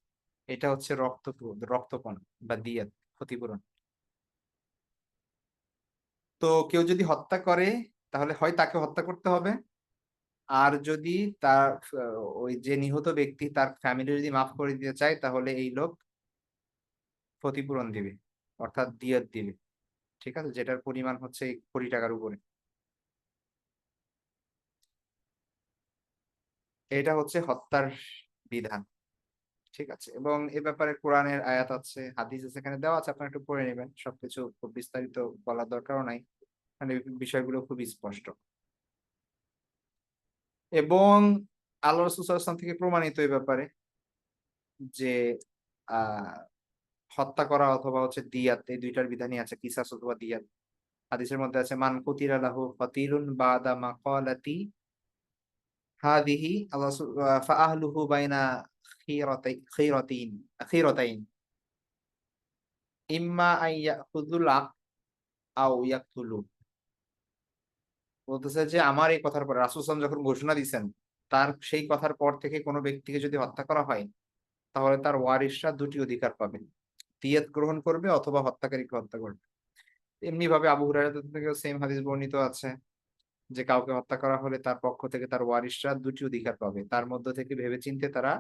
[SPEAKER 1] এটা হচ্ছে রক্তপণ বা দিয়াত, ক্ষতিপূরণ। তো কেউ যদি হত্যা করে তাহলে হয় তাকে হত্যা করতে হবে, আর যদি তার ওই যে নিহত ব্যক্তি তার ফ্যামিলি যদি মাফ করে দিতে চায় তাহলে এই লোক ক্ষতিপূরণ দিবে, অর্থাৎ দিয়ত দিবে। ঠিক আছে, যেটার পরিমাণ হচ্ছে 1 কোটি টাকার উপরে। এটা হচ্ছে হত্যার বিধান। ঠিক আছে, এবং এ ব্যাপারে কোরআনের আয়াত আছে, হাদিস আছে, এখানে দেওয়া আছে, আপনারা একটু পড়ে নেবেন। সবকিছু খুব বিস্তারিত বলার দরকারও নাই, মানে বিষয়গুলো খুব স্পষ্ট। এবং আল্লাহ রাসূল সাল্লাল্লাহু আলাইহি ওয়াসাল্লাম থেকে প্রমাণিত এই ব্যাপারে যে আহ হত্যা করা অথবা হচ্ছে দিয়াত, এই দুইটার বিধানই আছে, কিসাস অথবা দিয়াত। হাদিসের মধ্যে আছে মান কুতিলা লাহু কাতিলুন বাদা মাকালাতি হাদিহি আল্লাহ ফা আহলুহু বাইনা খিরাতাইন খিরাতাইন ইম্মা আন ইয়াখুযুল আও ইয়াকতুলু। বলতেছে যে আমার এই কথার পর রাসূল সাল্লাল্লাহু আলাইহি ওয়াসাল্লাম যখন ঘোষণা দিয়েছেন, তার সেই কথার পর থেকে কোনো ব্যক্তিকে যদি হত্যা করা হয় তাহলে তার ওয়ারিশরা দুটি অধিকার পাবে, দিয়াত গ্রহণ করবে অথবা হত্যাকারীকে হত্যা করবে। এমনি ভাবে আবু হুরায়রা থেকেও সেম হাদিস বর্ণিত আছে যে কাউকে হত্যা করা হলে তার পক্ষ থেকে তার ওয়ারিশরা দুটি অধিকার পাবে, তার মধ্য থেকে ভেবেচিন্তে তারা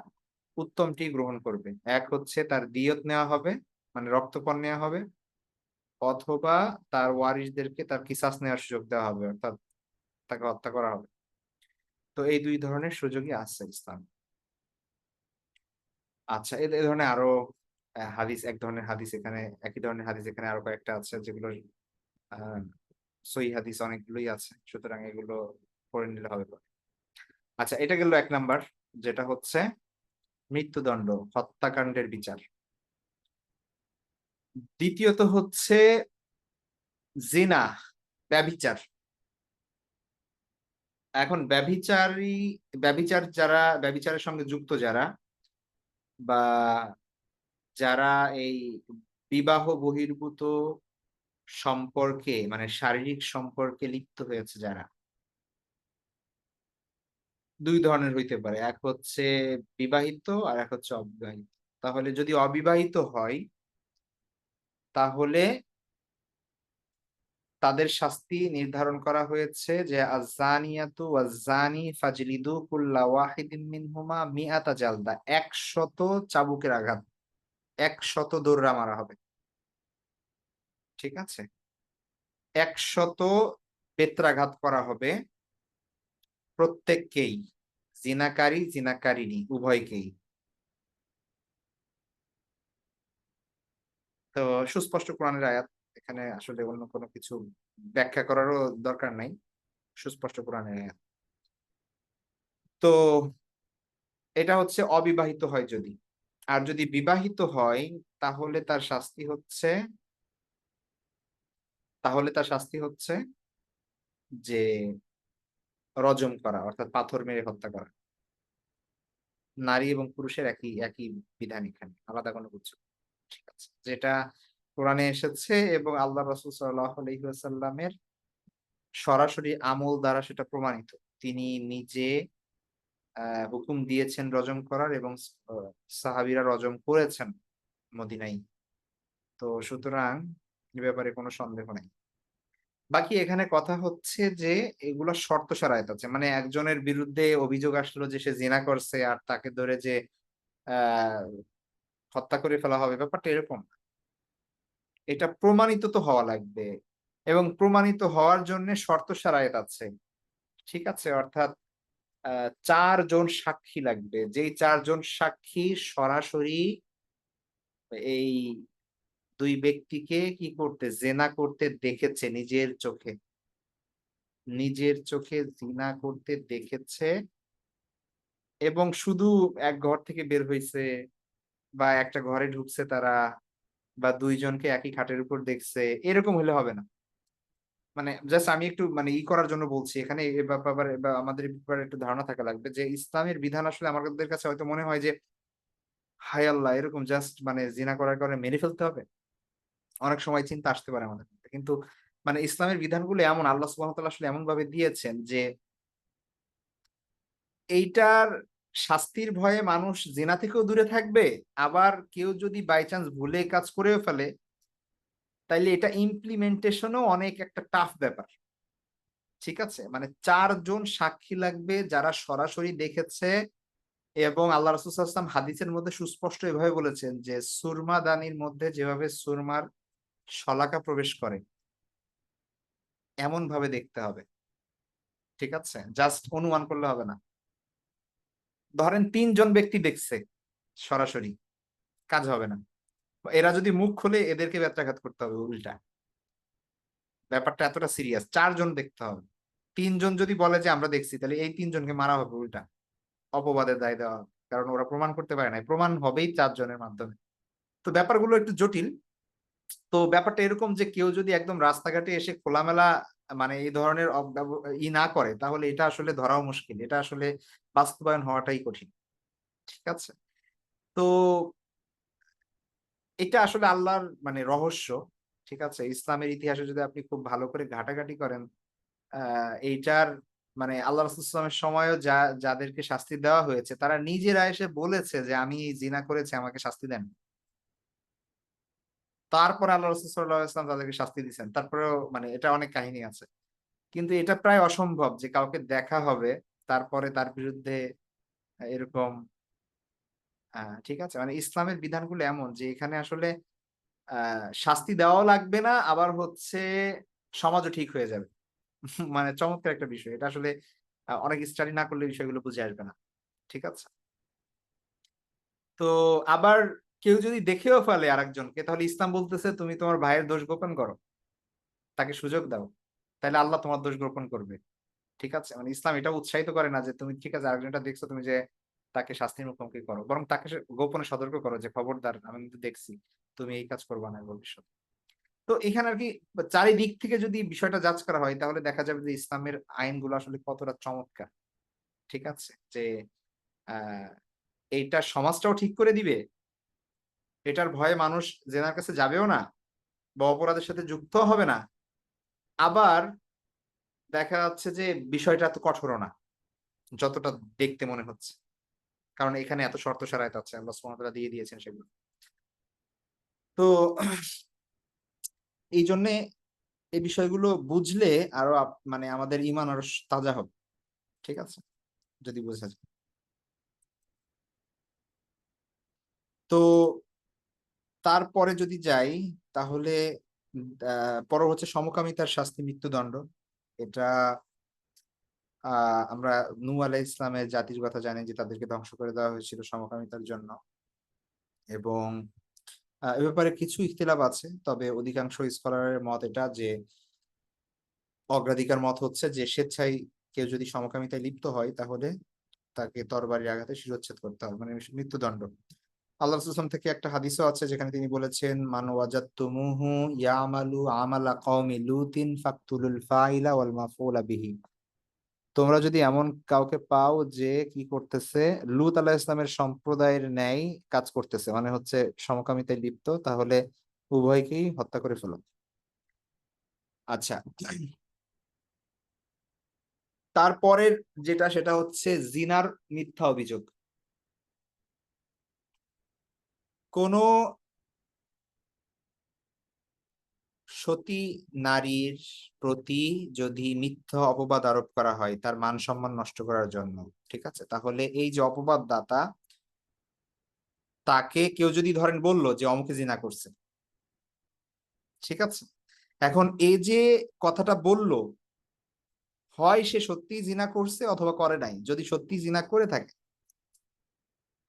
[SPEAKER 1] উত্তমটি গ্রহণ করবে। এক হচ্ছে তার দিয়ত নেওয়া হবে, মানে রক্তপণ নেওয়া হবে, অথবা তার ওয়ারিশদেরকে তার কিসাস নেওয়ার সুযোগ দেওয়া হবে, অর্থাৎ তাকে হত্যা করা হবে। তো এই দুই ধরনের সুযোগই আছে ইসলাম। আচ্ছা, এ ধরনের আরো হাদিস, এক ধরনের হাদিস এখানে, একই ধরনের হাদিস এখানে আরো কয়েকটা আছে যেগুলো আহ সহিহ হাদিস অনেকগুলোই আছে, সুতরাং এগুলো পড়ে নিলে হবে পরে। আচ্ছা, এটা গেল 1 নাম্বার, যেটা হচ্ছে মৃত্যুদণ্ড, হত্যাকাণ্ডের বিচার। দ্বিতীয়ত হচ্ছে জিনা, ব্যভিচার। এখন ব্যভিচারের সঙ্গে যুক্ত যারা, বা যারা এই বিবাহ বহির্ভূত সম্পর্কে মানে শারীরিক সম্পর্কে লিপ্ত হয়েছে যারা, দুই ধরনের হইতে পারে, এক হচ্ছে বিবাহিত আর এক হচ্ছে অবিবাহিত। তাহলে যদি অবিবাহিত হয় তাহলে তাদের শাস্তি নির্ধারণ করা হয়েছে যে আয-যানিয়াতু ওয়াজ-যানি ফাজলিদু কুল্লা ওয়াহিদিন মিনহুমা মিআতা জালদা, 100 চাবুকের আঘাত, 100 দৌড়া মারা হবে। ঠিক আছে, 100 বেত্রাঘাত করা হবে প্রত্যেককেই, জিনাকারী জিনাকারিনী উভয়কেই। তো সুস্পষ্ট কোরআনের আয়াত, এখানে আসলে অন্য কোনো কিছু ব্যাখ্যা করারও দরকার নাই, সুস্পষ্ট কোরআনের আয়াত। তো এটা হচ্ছে অবিবাহিত হয় যদি। আর যদি বিবাহিত হয় তাহলে তার শাস্তি হচ্ছে যে রজম করা, অর্থাৎ পাথর মেরে হত্যা করা। নারী এবং পুরুষের একই একই বিধান, এখানে আলাদা কোনো কিছু। ঠিক আছে, যেটা কোরআনে এসেছে এবং আল্লাহ রাসূল সাল্লাল্লাহু আলাইহি ওয়াসাল্লামের সরাসরি আমল দ্বারা সেটা প্রমাণিত। তিনি নিজে হুকুম দিয়েছেন রজম করার, এবং সাহাবীরা রজম করেছেন মদিনায়। তো সুতরাং এ ব্যাপারে কোনো সন্দেহ নাই। বাকি এখানে কথা হচ্ছে যে এগুলো শর্ত সারায়ত আছে, মানে একজনের বিরুদ্ধে অভিযোগ আসলো যে সে জিনা করছে আর তাকে ধরে যে আহ হত্যা করে ফেলা হবে, ব্যাপারটা এরকম না। এটা প্রমাণিত তো হওয়া লাগবে, এবং প্রমাণিত হওয়ার জন্য শর্ত সারায়ত আছে। ঠিক আছে, অর্থাৎ 4 জন সাক্ষী লাগবে, যেই 4 জন সাক্ষী সরাসরি এই দুই ব্যক্তিকে কি করতে, জেনা করতে দেখেছে, নিজের চোখে জিনা করতে দেখেছে, এবং শুধু এক ঘর থেকে বের হইছে,
[SPEAKER 2] বা একটা ঘরে ঢুকছে তারা, বা দুইজনকে একই খাটের উপর দেখছে, এরকম হলে হবে না। মানে জাস্ট আমি একটু মানে করার জন্য বলছি এখানে এ ব্যাপারে বা আমাদের এই ব্যাপারে একটু ধারণা থাকা লাগবে যে ইসলামের বিধান আসলে আমাদের কাছে হয়তো মনে হয় যে হায় আল্লাহ, এরকম জাস্ট মানে জিনা করার কারণে মেরে ফেলতে হবে। অনেক সময় চিন্তা আসতে পারে আমাদের মধ্যে। কিন্তু মানে ইসলামের বিধানগুলো এমন, আল্লাহ সুবহানাহু ওয়া তাআলা আসলে এমন ভাবে দিয়েছেন যে এইটার শাস্তির ভয়ে মানুষ জিনা থেকেও দূরে থাকবে। আবার কেউ যদি বাই চান্স ভুলে এই কাজ করেও ফেলে, তাইলে এটা ইমপ্লিমেন্টেশনও অনেক একটা টাফ ব্যাপার। ঠিক আছে? মানে ৪ জন সাক্ষী লাগবে যারা সরাসরি দেখেছে, এবং আল্লাহ রাসূল সাল্লাল্লাহু আলাইহি ওয়াসাল্লাম হাদিসের মধ্যে সুস্পষ্ট এভাবে বলেছেন যে সুরমা দানির মধ্যে যেভাবে সুরমার শলাকা প্রবেশ করে, এমন ভাবে দেখতে হবে। ঠিক আছে? জাস্ট অনুমান করলে হবে না। ধরেন ৩ জন ব্যক্তি দেখছে সরাসরি, কাজ হবে না। এরা যদি মুখ খোলে এদেরকে বেত্রাঘাত করতে হবে উল্টা। ব্যাপারটা এতটা সিরিয়াস। ৪ জন দেখতে হবে। ৩ জন যদি বলে যে আমরা দেখছি, তাহলে এই ৩ জনকে মারা হবে উল্টা। অপবাদের দায় দেওয়া হবে। কারণ ওরা প্রমাণ করতে পারে নাই। প্রমাণ হবেই ৪ জনের মাধ্যমে। তো ব্যাপারগুলো একটু জটিল। তো ব্যাপারটা এরকম যে কেউ যদি একদম রাস্তাঘাটে এসে খোলামেলা মানে এই ধরনের না করে, তাহলে এটা আসলে ধরাও মুশকিল। এটা আসলে বাস্তবায়ন হওয়াটাই কঠিন। ঠিক আছে? তো এটা আসলে আল্লাহর মানে রহস্য। ঠিক আছে? ইসলামের ইতিহাসে যদি আপনি খুব ভালো করে ঘাটাঘাটি করেন, আ এইটার মানে আল্লাহ রাসূল সাল্লাল্লাহু আলাইহি ওয়াসাল্লামের সময়ও যাদেরকে শাস্তি দেওয়া হয়েছে, তারা নিজেরা এসে বলেছে যে, "আমি জিনা করেছি, আমাকে শাস্তি দেন।" তারপরে আল্লাহ রাসূল সাল্লাল্লাহু আলাইহি ওয়াসাল্লাম তাদেরকে শাস্তি দিছেন। তারপরেও মানে এটা অনেক কাহিনী আছে। কিন্তু এটা প্রায় অসম্ভব যে কাউকে দেখা হবে, তারপরে তার বিরুদ্ধে এরকম ঠিক আছে? মানে ইসলামের বিধানগুলো এমন যে এখানে আসলে আ শাস্তি দেওয়াও লাগবে না, আবার হচ্ছে সমাজও ঠিক হয়ে যাবে। মানে চমৎকার একটা বিষয়। এটা আসলে অনেক স্টাডি না করলে বিষয়গুলো বুঝে আসবে না। ঠিক আছে? তো আবার কেউ যদি দেখেও ফেলে আরেকজনকে, তাহলে ইসলাম বলতেছে তুমি তোমার ভাইয়ের দোষ গোপন করো। তাকে সুযোগ দাও। তাইলে আল্লাহ তোমার দোষ গোপন করবে। ঠিক আছে? মানে ইসলাম এটা উৎসাহিত করে না যে তুমি ঠিক আছে আরেকজনটা দেখছো, তুমি যে তাকে শাস্তির মুখোমুখি করো। বরং তাকে গোপনে সতর্ক করো যে খবরদার, আমি কিন্তু দেখছি। তুমি এই কাজ করবা না ভবিষ্যতে। তো এখানে আরকি চারিদিক থেকে যদি বিষয়টা জাজ করা হয়, তাহলে দেখা যাবে যে ইসলামের আইনগুলো আসলে কতটা চমৎকার। ঠিক আছে? যে আ এইটা সমাজটাও ঠিক করে দিবে। এটার ভয়ে মানুষ জেনার কাছে যাবেও না বা অপরাধের সাথে যুক্তও হবে না। আবার দেখা যাচ্ছে যে বিষয়টা এত কঠোরও না, যতটা দেখতে মনে হচ্ছে। কারণ এখানে এত শর্ত সারায়ত আছে। আল্লাহ সুবহানাহু ওয়া তাআলা দিয়ে দিয়েছেন সেগুলো। তো এইজন্যে এই বিষয়গুলো বুঝলে আরো মানে আমাদের ঈমান আরো তাজা হবে। ঠিক আছে? যদি বোঝা যায়। তো তারপরে যদি যাই, তাহলে আ পরে হচ্ছে সমকামিতার শাস্তি মৃত্যুদণ্ড। এটা আ আমরা নূহ আলাইহিস সালামের জাতির কথা জানি যে তাদেরকে ধ্বংস করে দেওয়া হয়েছিল সমকামিতার জন্য। এবং এ ব্যাপারে কিছু ইখতিলাফ আছে। তবে অধিকাংশ স্কলারের মত এটা যে অগ্রাধিকার মত হচ্ছে যে স্বেচ্ছায় কেউ যদি সমকামিতায় লিপ্ত হয়, তাহলে তাকে তরবারির আঘাতে শিরশ্ছেদ করতে হবে। মানে মৃত্যুদণ্ড। আল্লাহ রাসূল সাল্লাল্লাহু আলাইহি ওয়াসাল্লাম থেকে একটা হাদিসও আছে যেখানে তিনি বলেছেন, "মান ওয়াজাদতুমুহু ইয়ামালু আমালা কওমি লুতিন ফাকতুলুল ফাইলা ওয়াল মাফউলা বিহি।" তোমরা যদি এমন কাউকে পাও যে কি করতেছে, লূত আলাইহিস সালামের সম্প্রদায়ের ন্যায় কাজ করতেছে, মানে হচ্ছে সমকামিতায় লিপ্ত, তাহলে উভয়কেই হত্যা করে ফেলো। আচ্ছা। তারপরের যেটা সেটা হচ্ছে জিনার মিথ্যা অভিযোগ। কোন সতী নারীর প্রতি যদি মিথ্যা অপবাদ আরোপ করা হয় তার মান-সম্মান নষ্ট করার জন্য, ঠিক আছে? তাহলে এই যে অপবাদদাতা, তাকে কেউ যদি ধরেন বলল যে অমুকে জিনা করছে, ঠিক আছে? এখন এই যে কথাটা বলল, হয় সে সত্যিই জিনা করছে অথবা করে নাই। যদি সত্যিই জিনা করে থাকে,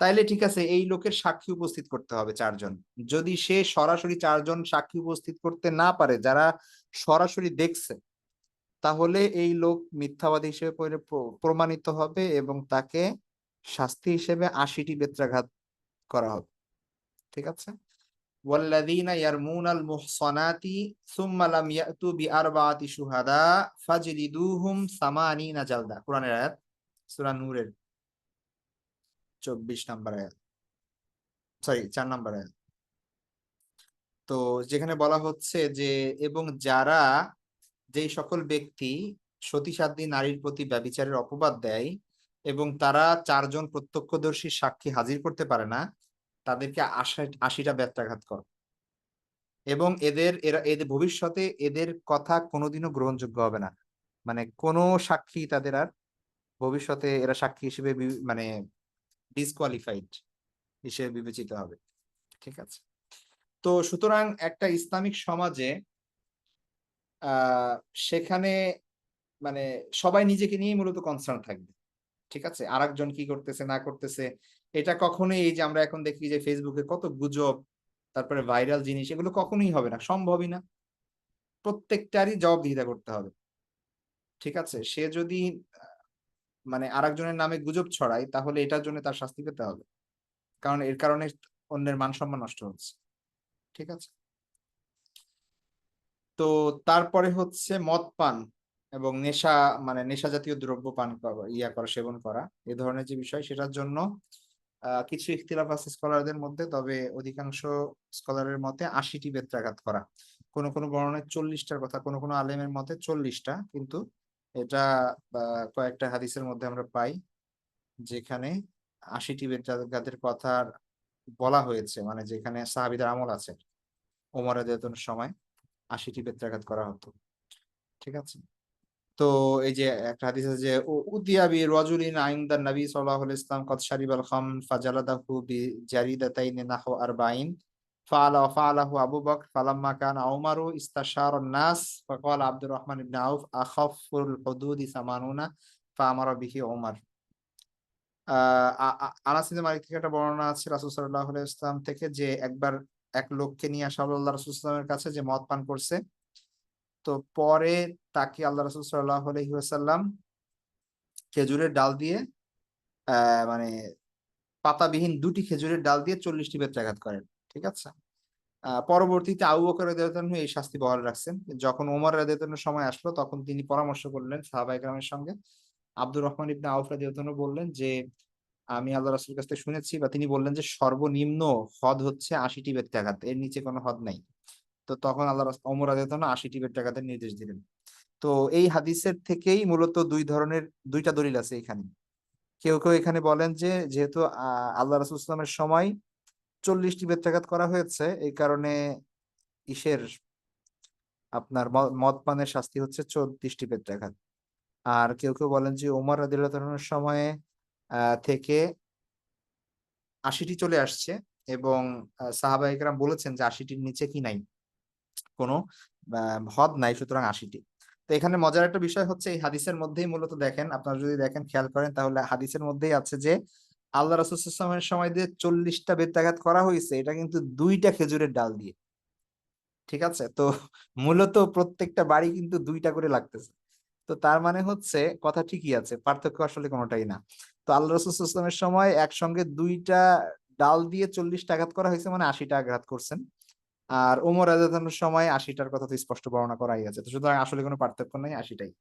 [SPEAKER 2] তাইলে ঠিক আছে এই লোকের সাক্ষী উপস্থিত করতে হবে ৪ জন। যদি সে সরাসরি ৪ জন সাক্ষী উপস্থিত করতে না পারে যারা সরাসরি দেখছে, তাহলে এই লোক মিথ্যাবাদী হিসেবে প্রমাণিত হবে এবং তাকে শাস্তি হিসেবে ৮০ টি বেত্রাঘাত করা হবে। ঠিক আছে? ওয়াল্লাযীনা ইয়ারমুনাল মুহসানাতি সুম্মা লাম ইয়াতু বিআরবাআতি শুহাদা ফাজলিদুহুম সামানিনা জালদা। কোরআনের আয়াত, সূরা নূরের 24 নম্বর আয়াত, সরি 4 নম্বর আয়াত। তো যেখানে বলা হচ্ছে যে, এবং যারা, যেই সকল ব্যক্তি সতীসাধ্বী নারীর প্রতি ব্যভিচারের অপবাদ দেয় এবং তারা 4 জন প্রত্যক্ষদর্শী সাক্ষী হাজির করতে পারে না, তাদেরকে ৮০টা বেত্রাঘাত কর। এবং এদের ভবিষ্যতে এদের কথা কোনোদিনও গ্রহণযোগ্য হবে না। মানে কোনো সাক্ষী তাদের আর ভবিষ্যতে এরা সাক্ষী হিসেবে মানে ডিসকোয়ালিফাইড হিসেবে বিবেচিত হবে। ঠিক আছে? তো সুতরাং একটা ইসলামিক সমাজে আহ সেখানে মানে সবাই নিজেকে নিয়েই মূলত কনসার্ন থাকবে। ঠিক আছে? আরেকজন কি করতেছে না করতেছে, এটা কখনোই, এই যে আমরা এখন দেখি যে ফেসবুকে কত গুজব, তারপরে ভাইরাল জিনিস, এগুলো কখনোই হবে না, সম্ভবই না। প্রত্যেকটারই জবাবদিহিতা করতে হবে। ঠিক আছে? সে যদি মানে আরেকজনের নামে গুজব ছড়ায়, তাহলে এটার জন্য তার শাস্তি পেতে হবে। কারণ এর কারণে অন্যের মান সম্মান নষ্ট হচ্ছে। ঠিক আছে? তো তারপরে হচ্ছে মদ পান এবং নেশা, মানে নেশা জাতীয় দ্রব্য পান করা, সেবন করা, এ ধরনের যে বিষয়, সেটার জন্য কিছু ইখতিলাফ আছে স্কলারদের মধ্যে, তবে অধিকাংশ স্কলারের মতে ৮০টি বেত্রাঘাত করা। কোন কোন বর্ণনায় ৪০টার কথা, কোন কোন আলেমের মতে ৪০টা, কিন্তু এটা কয়েকটা হাদিসের মধ্যে আমরা পাই যেখানে ৮০টি বেত্রাঘাতের কথা বলা হয়েছে, মানে যেখানে সাহাবীদের আমল আছে। ওমর রাদিয়াল্লাহু আনহুর সময় ৮০টি বেত্রাঘাত করা হতো। ঠিক আছে? তো এই যে একটা হাদিস আছে যে, উতিয়া বি রাজুলিন ইনদান নবী সাল্লাল্লাহু আলাইহি ওয়াসাল্লাম কদ শারিবাল খামর ফাজালাদাহু বিজারিদাতাইন নাহু 40 ফাআলাহু আবু বকর ফালাম্মা কানা উমারু ইস্তাশারা নাস ফাকালা আব্দুর রহমান ইবনে আউফ আখাফুল হুদুদি 80 ফাআমারা বিহি উমার। আনাস ইবনে মালিক থেকে একটা বর্ণনা আছে রাসূল সাল্লাল্লাহু আলাইহি ওয়াসাল্লাম থেকে, যে একবার এক লোককে নিয়ে আসা হলো আল্লাহ রাসূল সাল্লাল্লাহু আলাইহি ওয়াসাল্লামের কাছে, যে মদ পান করছে। তো পরে তাকে আল্লাহ রাসূল সাল্লাল্লাহু আলাইহি ওয়াসাল্লাম খেজুরের ডাল দিয়ে, মানে পাতাবিহীন 2টি খেজুরের ডাল দিয়ে 40টি বেত্রাঘাত করেন। ঠিক আছে? পরবর্তীতে আবু বকর রাদিয়াল্লাহু আনহু এই শাস্তি বহাল রাখছেন। যখন ওমর রাদিয়াল্লাহু আনহুর সময় আসলো, তখন তিনি পরামর্শ করলেন সাহাবায়ে কেরামের সঙ্গে। আব্দুর রহমান ইবনে আউফ রাদিয়াল্লাহু আনহু বললেন যে, আমি আল্লাহ রাসূলের কাছ থেকে শুনেছি, বা তিনি বললেন যে সর্বনিম্ন হদ হচ্ছে ৮০টি বেত্রাঘাত, এর নিচে কোনো হদ নাই। তো তখন ওমর রাদিয়াল্লাহু আনহু ৮০টি বেত্রাঘাতের নির্দেশ দিলেন। তো এই হাদিসের থেকেই মূলত 2টা দলিল আছে এখানে। কেউ কেউ এখানে বলেন যে, যেহেতু আল্লাহ রাসূল সাল্লাল্লাহু আলাইহি ওয়াসাল্লামের সময় 40টি বেত্রাঘাত করা হয়েছে, এই কারণে ইসের আপনার মদ পানের শাস্তি হচ্ছে 34টি বেত্রাঘাত। আর কেউ কেউ বলেন যে ওমর রাদিয়াল্লাহু তাআলার সময়ে থেকে ৮০টি চলে আসছে, এবং সাহাবায়ে কেরাম বলেছেন যে ৮০টির নিচে কি নাই, কোনো হদ নাই, সুতরাং ৮০টি। তো এখানে মজার একটা বিষয় হচ্ছে, এই হাদিসের মধ্যেই মূলত দেখেন, আপনারা যদি দেখেন, খেয়াল করেন, তাহলে হাদিসের মধ্যেই আছে যে আল্লাহ রাসূল সাল্লাল্লাহু আলাইহি ওয়াসাল্লামের সময় যে 40টা বেত্রাঘাত করা হয়েছে, এটা কিন্তু 2টা খেজুরের ডাল দিয়ে। ঠিক আছে? তো মূলত প্রত্যেকটা বাড়ি কিন্তু 2টা করে লাগতেছে। তো তার মানে হচ্ছে কথা ঠিকই আছে, পার্থক্য আসলে কোনটাই না। তো আল্লাহ রাসূল সাল্লাল্লাহু আলাইহি ওয়াসাল্লামের সময় একসঙ্গে 2টা ডাল দিয়ে 40টা আঘাত করা হয়েছে, মানে ৮০টা আঘাত করছেন। আর ওমর রাদিয়াল্লাহু আনহুর সময় ৮০টার কথা তো স্পষ্ট বর্ণনা করাই আছে। তো সুতরাং আসলে কোনো পার্থক্য নাই, ৮০টাই।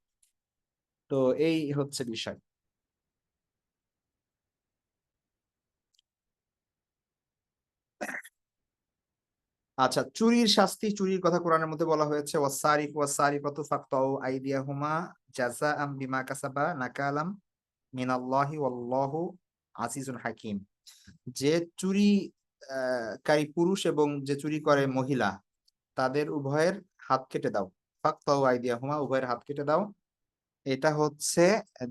[SPEAKER 2] তো এই হচ্ছে বিষয়। আচ্ছা, চুরির শাস্তি, চুরির কথা কোরআনের মধ্যে বলা হয়েছে, ওয়াস-সারিকু ওয়াস-সারিকাতু ফাকতাউ আইদিয়াহুমা জাযাআম বিমা কাসাবা নাকালাম মিনাল্লাহি ওয়াল্লাহু আজিজুন হাকীম। যে চুরি কারী পুরুষ এবং যে চুরি করে মহিলা, তাদের উভয়ের হাত কেটে দাও। ফাকতাউ আইদিয়াহুমা, উভয়ের হাত কেটে দাও। এটা হচ্ছে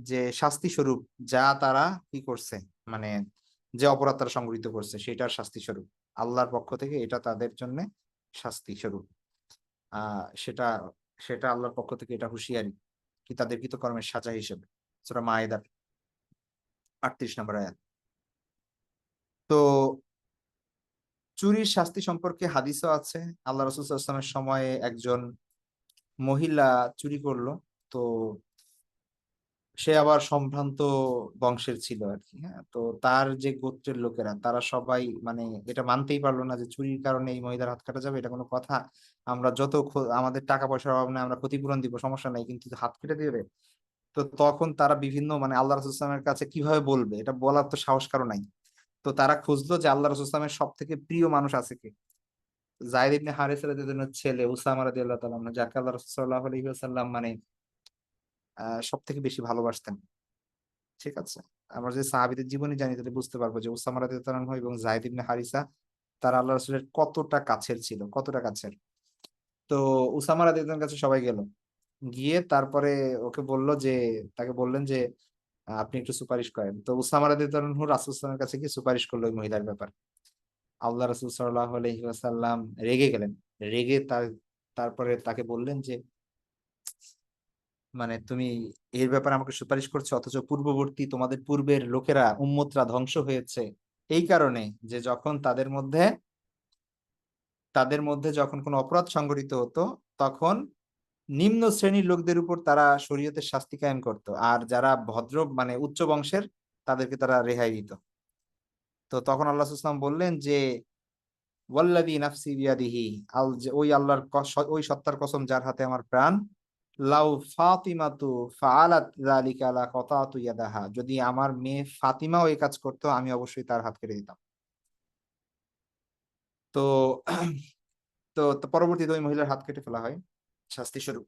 [SPEAKER 2] যে শাস্তি স্বরূপ, যা তারা কি করছে, মানে যে অপরাধ তারা সংগঠিত করছে, সেটার শাস্তি স্বরূপ আল্লাহর পক্ষ থেকে এটা তাদের জন্য শাস্তি স্বরূপ। সেটা সেটা আল্লাহর পক্ষ থেকে এটা হুঁশিয়ারি, কি তাদের কৃতকর্মের সাজা হিসেবে। সূরা মায়েদার ৩৮ নম্বর আয়াত। তো চুরির শাস্তি সম্পর্কে হাদিসও আছে। আল্লাহ রাসূল সাল্লাল্লাহু আলাইহি ওয়াসাল্লামের সময়ে একজন মহিলা চুরি করলো। তো সে আবার সম্ভ্রান্ত বংশের ছিল আর কি। হ্যাঁ, তো তার যে গোত্রের লোকেরা তারা সবাই মানে এটা মানতেই পারলো না যে চুরির কারণে এই মহিলার হাত কাটা যাবে, এটা কোনো কথা। আমরা যত আমাদের টাকা পয়সার অভাব নেই, আমরা ক্ষতিপূরণ দিব, সমস্যা নাই, কিন্তু হাত কেটে দেবে। তো তখন তারা বিভিন্ন মানে আল্লাহ রাসূল সাল্লাল্লাহু আলাইহি ওয়াসাল্লামের কাছে কিভাবে বলবে, এটা বলার তো সাহস কারো নাই। তো তারা খুঁজলো যে আল্লাহ রাসূল সাল্লাল্লাহু আলাইহি ওয়াসাল্লামের সব থেকে প্রিয় মানুষ আছে কে। যায়েদ ইবনে হারিসা রাদিয়াল্লাহু আনহুর ছেলে উসামা রাদিয়াল্লাহু তাআলা আনহু, যাকে আল্লাহ রাসূল সাল্লাল্লাহু আলাইহি ওয়াসাল্লাম মানে সব থেকে বেশি ভালোবাসতেন। ঠিক আছে? আমরা যদি সাহাবীদের জীবনী জানি তাহলে বুঝতে পারবো যে উসামা রাদিয়াল্লাহু আনহু এবং যায়েদ ইবনে হারিসা তারা আল্লাহ রাসূলের কতটা কাছের ছিল, কতটা কাছের। তো উসামা রাদিয়াল্লাহু আনহুর কাছে সবাই গেল। গিয়ে তারপরে ওকে বলল যে, তাকে বললেন যে আপনি একটু সুপারিশ করেন। তো উসামা রাদিয়াল্লাহু আনহু রাসূল সাল্লাল্লাহু আলাইহি ওয়াসাল্লামের কাছে গিয়ে সুপারিশ করলো ওই মহিলার ব্যাপারে। আল্লাহ রাসূল সাল্লাল্লাহু আলাইহি ওয়াসাল্লাম রেগে গেলেন। রেগে তারপরে তাকে বললেন যে মানে তুমি এর ব্যাপারে আমাকে সুপারিশ করছো, অথচ পূর্ববর্তী তোমাদের পূর্বের লোকেরা উম্মতরা ধ্বংস হয়েছে এই কারণে যে যখন তাদের মধ্যে যখন কোনো অপরাধ সংঘটিত হতো তখন নিম্ন শ্রেণীর লোকদের উপর তারা শরীয়তের শাস্তি কায়েম করত, আর যারা ভদ্র মানে উচ্চ বংশের তাদেরকে তারা রেহাই দিত। তো তখন আল্লাহ সাল্লাল্লাহু আলাইহি ওয়াসাল্লাম বললেন যে ওয়াল্লাযী নাফসি বিয়াদিহি, যে ওই আল্লাহর ওই সত্তার কসম যার হাতে আমার প্রাণ, লাউ ফাতিমাতু ফাআলাত যালিকা লা কাতাতু ইয়াদাহা, যদি আমার মেয়ে ফাতিমাও এই কাজ করতো আমি অবশ্যই তার হাত কেটে দিতাম। তো তো পরবর্তীতে ওই মহিলার হাত কেটে ফেলা হয় শাস্তি স্বরূপ।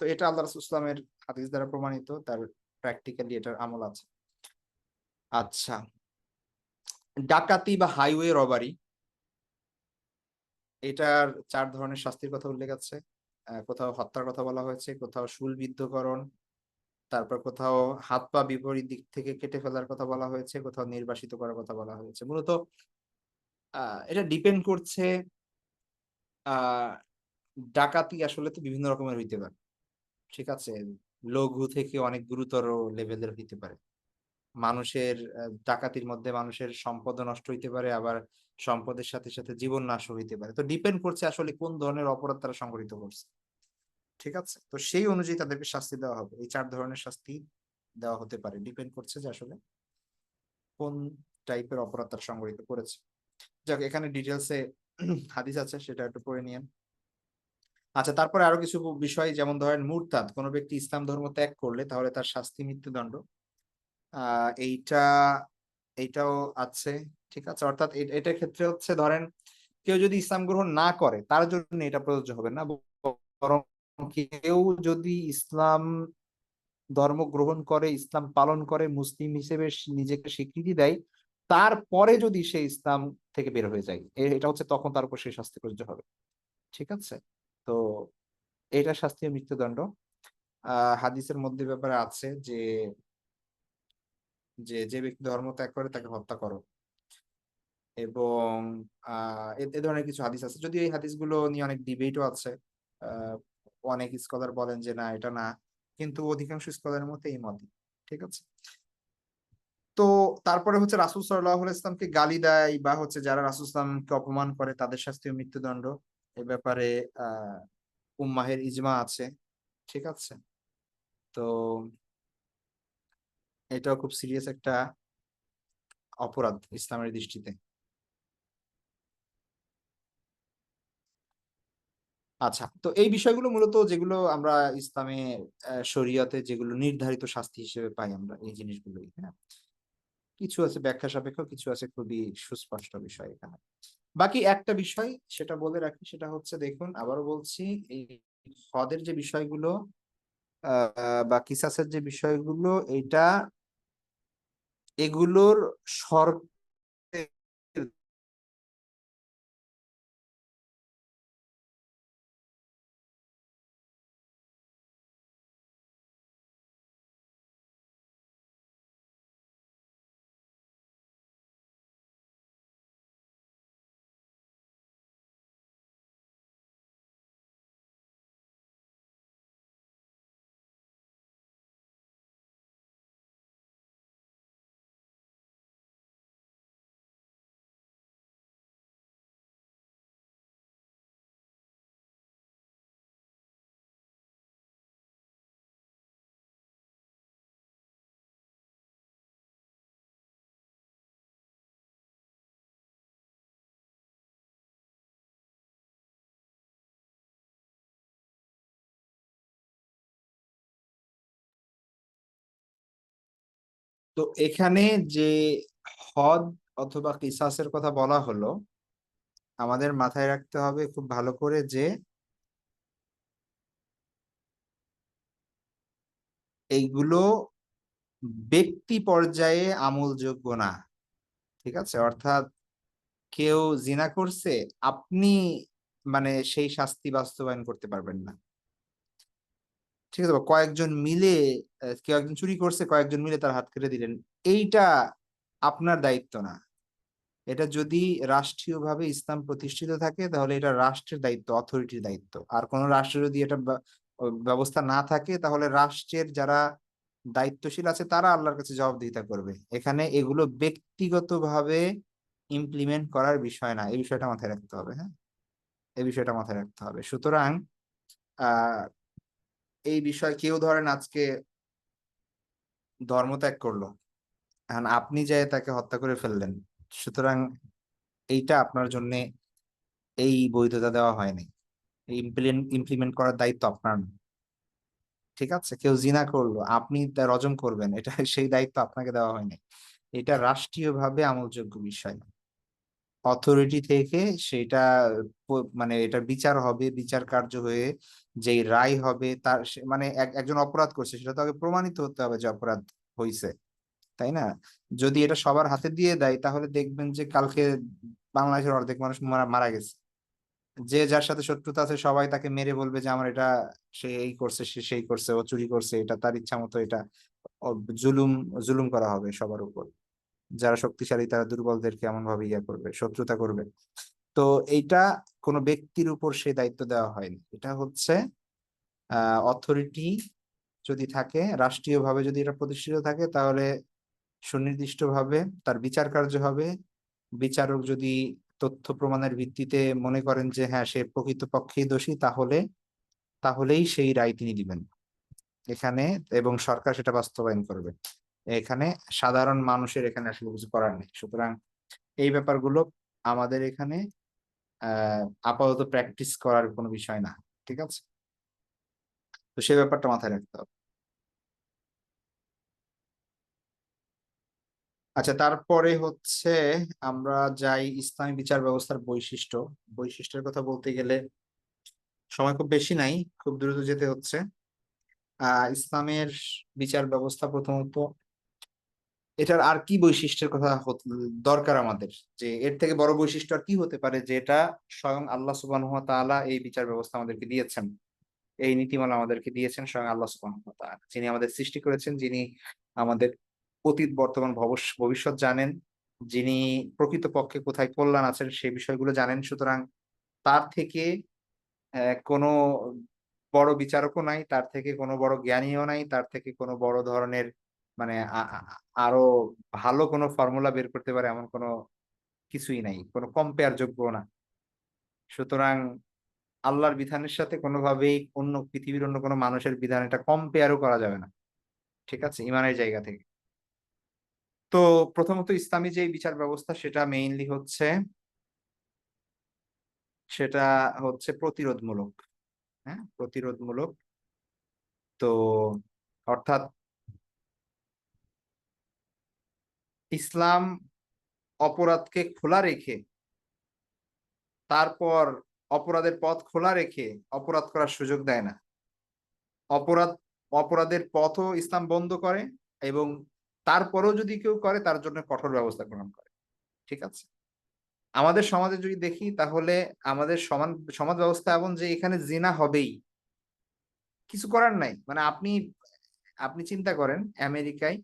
[SPEAKER 2] তো এটা আল্লাহ রাসূল সাল্লাল্লাহু আলাইহি ওয়াসাল্লামের হাদিস দ্বারা প্রমাণিত, তার প্র্যাকটিক্যালি এটার আমল আছে। আচ্ছা, ডাকাতি বা হাইওয়ে রবারি, এটার ৪ ধরনের শাস্তির কথা উল্লেখ আছে। কোথাও হত্যার কথা বলা হয়েছে, কোথাও শুলবিদ্ধকরণ, তারপর কোথাও হাত-পা বিপরীত দিক থেকে কেটে ফেলার কথা বলা হয়েছে, কোথাও নির্বাসিত করার কথা বলা হয়েছে। মূলত আ এটা ডিপেন্ড করছে আ ডাকাতি আসলে তো বিভিন্ন রকমের হইতে পারে। ঠিক আছে? লঘু থেকে অনেক গুরুতর লেভেলের হইতে পারে। মানুষের ডাকাতির মধ্যে মানুষের সম্পদও নষ্ট হইতে পারে, আবার সম্পদের সাথে, সাথে জীবন নাশও হইতে পারে। তো ডিপেন্ড করছে আসলে কোন ধরনের অপরাধ তারা সংঘটিত করছে। ঠিক আছে? তো সেই অনুযায়ী তাদেরকে শাস্তি দেওয়া হবে। এই ৪ ধরনের শাস্তি দেওয়া হতে পারে। ডিপেন্ড করছে যে আসলে কোন টাইপের অপরাধ তারা সংঘটিত করেছে। যাক, এখানে ডিটেইলস এ হাদিস আছে, সেটা একটু পড়ে নিয়েন। আচ্ছা, তারপরে আরো কিছু বিষয়, যেমন ধরেন মুরতাদ, কোন ব্যক্তি ইসলাম ধর্ম ত্যাগ করলে তাহলে তার শাস্তি মৃত্যুদণ্ড। আ এইটা এইটাও আছে। ঠিক আছে? অর্থাৎ এটার ক্ষেত্রে হচ্ছে ধরেন কেউ যদি ইসলাম গ্রহণ না করে তার জন্য এটা প্রযোজ্য হবে না। বরং কেউ যদি ইসলাম ধর্ম গ্রহণ করে, ইসলাম পালন করে, মুসলিম হিসেবে নিজেকে স্বীকৃতি দেয়, তারপরে যদি সে ইসলাম থেকে বের হয়ে যায়, এটা হচ্ছে তখন তার উপর সেই শাস্তি প্রযোজ্য হবে। ঠিক আছে? তো এটা শাস্তি মৃত্যুদণ্ড। হাদিসের মধ্যে ব্যাপারে আছে যে যে ব্যক্তি ধর্ম ত্যাগ করে তাকে হত্যা করো, এবং এ ধরনের কিছু হাদিস আছে। যদিও এই হাদিসগুলো নিয়ে অনেক ডিবেটও আছে। আ অনেক স্কলার বলেন যে না এটা না। কিন্তু অধিকাংশ স্কলারের মতে এই মতই। ঠিক আছে? তো তারপরে হচ্ছে রাসূল সাল্লাল্লাহু আলাইহি ওয়াসাল্লামকে গালি দেয় বা হচ্ছে যারা রাসূল সাল্লাল্লাহু আলাইহি ওয়াসাল্লামকে অপমান করে তাদের শাস্তিও মৃত্যুদণ্ড। এ ব্যাপারে আ উম্মাহের ইজমা আছে। ঠিক আছে? তো এটাও খুব সিরিয়াস একটা অপরাধ ইসলামের দৃষ্টিতে। আচ্ছা, তো এই বিষয়গুলো মূলত যেগুলো আমরা ইসলামে শরিয়তে যেগুলো নির্ধারিত শাস্তি হিসেবে পাই আমরা এই জিনিসগুলোই, হ্যাঁ? কিছু আছে ব্যাখ্যা সাপেক্ষ, কিছু আছে খুবই সুস্পষ্ট বিষয় এখানে। বাকি একটা বিষয় সেটা বলে রাখি, সেটা হচ্ছে দেখুন আবারও বলছি, এই হদের যে বিষয়গুলো আ বা কিসাসের যে বিষয়গুলো, এইটা এগুলোর শর্তের তো এখানে যে হদ অথবা কিসাসের কথা বলা হলো, আমাদের মাথায় রাখতে হবে খুব ভালো করে যে এইগুলো ব্যক্তি পর্যায়ে আমলযোগ্য না। ঠিক আছে, অর্থাৎ কেউ জিনা করছে, আপনি মানে সেই শাস্তি বাস্তবায়ন করতে পারবেন না। ঠিক আছে, বা কয়েকজন মিলে কেউ একজন চুরি করছে, কয়েকজন মিলে তার হাত কেটে দিলেন, এইটা আপনার দায়িত্ব না। এটা যদি রাষ্ট্রীয়ভাবে ইসলাম প্রতিষ্ঠিত থাকে তাহলে এটা রাষ্ট্রের দায়িত্ব, অথরিটির দায়িত্ব। আর কোন রাষ্ট্রে যদি এটা ব্যবস্থা না থাকে তাহলে রাষ্ট্রের যারা দায়িত্বশীল আছে তারা আল্লাহর কাছে জবাবদিহিতা করবে। এখানে এগুলো ব্যক্তিগতভাবে ইমপ্লিমেন্ট করার বিষয় না, এই বিষয়টা মাথায় রাখতে হবে। হ্যাঁ, এই বিষয়টা মাথায় রাখতে হবে। সুতরাং আহ এই বিষয় কেউ ধরেন আজকে ধর্মত্যাগ করলো, এখন আপনি যে তাকে হত্যা করে ফেললেন, সুতরাং এইটা আপনার জন্য এই বৈধতা দেওয়া হয়নি, ইমপ্লিমেন্ট করার দায়িত্ব আপনার না। ঠিক আছে, কেউ জিনা করলো, আপনি তা রজম করবেন, এটা সেই দায়িত্ব আপনাকে দেওয়া হয়নি। এটা রাষ্ট্রীয়ভাবে আমলযোগ্য বিষয়, অথরিটি থেকে সেটা মানে এটা বিচার হবে, বিচার কার্য হয়ে যেই রায় হবে তার মানে একজন অপরাধ করছে সেটা তো আগে প্রমাণিত হতে হবে যে অপরাধ হয়েছে, তাই না? যদি এটা সবার হাতে দিয়ে দেয় তাহলে দেখবেন যে কালকে বাংলাদেশের অর্ধেক মানুষ মারা মারা গেছে। যে যার সাথে শত্রুতা আছে সবাই তাকে মেরে বলবে যে আমার এটা, সে এই করছে, সে সেই করছে, ও চুরি করছে, এটা তার ইচ্ছা মতো, এটা জুলুম জুলুম করা হবে সবার উপর। যারা শক্তিশালী তারা দুর্বলদেরকে এমন ভাবে ইয়া করবে, শত্রুতা করবে। তো এইটা কোনো ব্যক্তির উপর সে দায়িত্ব দেওয়া হয়নি, এটা হচ্ছে অথরিটি যদি থাকে, রাষ্ট্রীয়ভাবে যদি এটা প্রতিষ্ঠিত থাকে তাহলে সুনির্দিষ্টভাবে তার বিচার কার্য হবে। বিচারক যদি তথ্য প্রমাণের ভিত্তিতে মনে করেন যে হ্যাঁ সে প্রকৃতপক্ষেই দোষী, তাহলেই সেই রায় তিনি দিবেন এখানে, এবং সরকার সেটা বাস্তবায়ন করবে। এখানে সাধারণ মানুষের এখানে আসলে কিছু করার নেই। সুতরাং এই ব্যাপারগুলো আমাদের এখানে আপাতত প্র্যাকটিস করার কোনো বিষয় না। ঠিক আছে, তো সেই ব্যাপারটা মাথায় রাখতে হবে। আচ্ছা, তারপরে হচ্ছে আমরা যাই ইসলামী বিচার ব্যবস্থার বৈশিষ্ট্য। বৈশিষ্ট্যের কথা বলতে গেলে সময় খুব বেশি নাই, খুব দ্রুত যেতে হচ্ছে। ইসলামের বিচার ব্যবস্থা প্রথমত, এটার আর কি বৈশিষ্ট্যের কথা দরকার আমাদের, যে এর থেকে বড় বৈশিষ্ট্য আর কি হতে পারে, যেটা স্বয়ং আল্লাহ সুবহানাহু ওয়া তাআলা এই বিচার ব্যবস্থা আমাদেরকে দিয়েছেন, এই নীতিমালা আমাদেরকে দিয়েছেন স্বয়ং আল্লাহ সুবহানাহু ওয়া তাআলা, যিনি আমাদের সৃষ্টি করেছেন, যিনি আমাদের অতীত বর্তমান ভবিষ্যৎ জানেন, যিনি প্রকৃতপক্ষে কোথায় কল্যাণ আছেন সেই বিষয়গুলো জানেন। সুতরাং তার থেকে কোনো বড় বিচারকও নাই, তার থেকে কোনো বড় জ্ঞানীও নাই, তার থেকে কোনো বড় ধরনের মানে আরো ভালো কোনো ফর্মুলা বের করতে পারে এমন কোনো কিছুই নাই, কোনো কম্পেয়ার যোগ্য না। সুতরাং আল্লাহর বিধানের সাথে কোনোভাবেই অন্য পৃথিবীর অন্য কোনো মানুষের বিধান এটা কম্পেয়ারও করা যাবে না। ঠিক আছে, ইমানের জায়গা থেকে। তো প্রথমত ইসলামী যে বিচার ব্যবস্থা সেটা মেইনলি হচ্ছে, সেটা হচ্ছে প্রতিরোধমূলক। হ্যাঁ, প্রতিরোধমূলক। তো অর্থাৎ ইসলাম অপরাধকে খোলা রেখে, তারপর অপরাধের পথ খোলা রেখে অপরাধ করার সুযোগ দেয় না। অপরাধ অপরাধের পথও ইসলাম বন্ধ করে, এবং তারপরেও যদি কেউ করে তার জন্য কঠোর ব্যবস্থা গ্রহণ করে। ঠিক আছে, আমাদের সমাজে যদি দেখি তাহলে আমাদের সমাজ ব্যবস্থা এমন যে এখানে জিনা হবেই, কিছু করার নাই। মানে আপনি আপনি চিন্তা করেন আমেরিকায়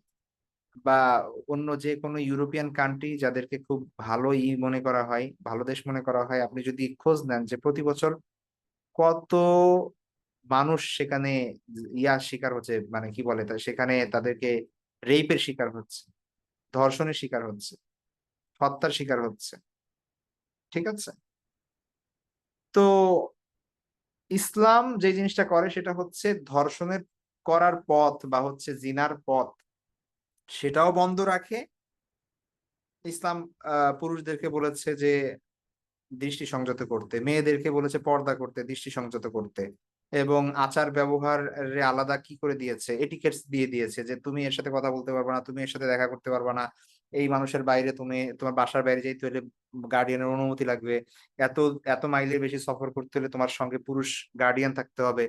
[SPEAKER 2] বা অন্য যে কোনো ইউরোপিয়ান কান্ট্রি যাদেরকে খুব ভালো মনে করা হয়, ভালো দেশ মনে করা হয়, আপনি যদি খোঁজ নেন যে প্রতি বছর কত মানুষ সেখানে ইয়ার শিকার হচ্ছে, মানে কি বলে তা, সেখানে তাদেরকে রেপের শিকার হচ্ছে, ধর্ষণের শিকার হচ্ছে, হত্যার শিকার হচ্ছে। ঠিক আছে, তো ইসলাম যে জিনিসটা করে সেটা হচ্ছে ধর্ষণের করার পথ বা হচ্ছে জিনার পথ সেটাও বন্ধ রাখে। ইসলাম পুরুষদেরকে বলেছে যে দৃষ্টি সংযত করতে, মেয়েদেরকে বলেছে পর্দা করতে, দৃষ্টি সংযত করতে। এবং আচার ব্যবহারে আলাদা কি করে দিয়েছে, এটিকেটস দিয়ে দিয়েছে যে তুমি এর সাথে কথা বলতে পারবা না, তুমি এর সাথে দেখা করতে পারবা না। এই মানুষের বাইরে তুমি তোমার বাসার বাইরে যাইতে হলে গার্ডিয়ানের অনুমতি লাগবে। এত এত মাইলের বেশি সফর করতে হলে তোমার সঙ্গে পুরুষ গার্ডিয়ান থাকতে হবে।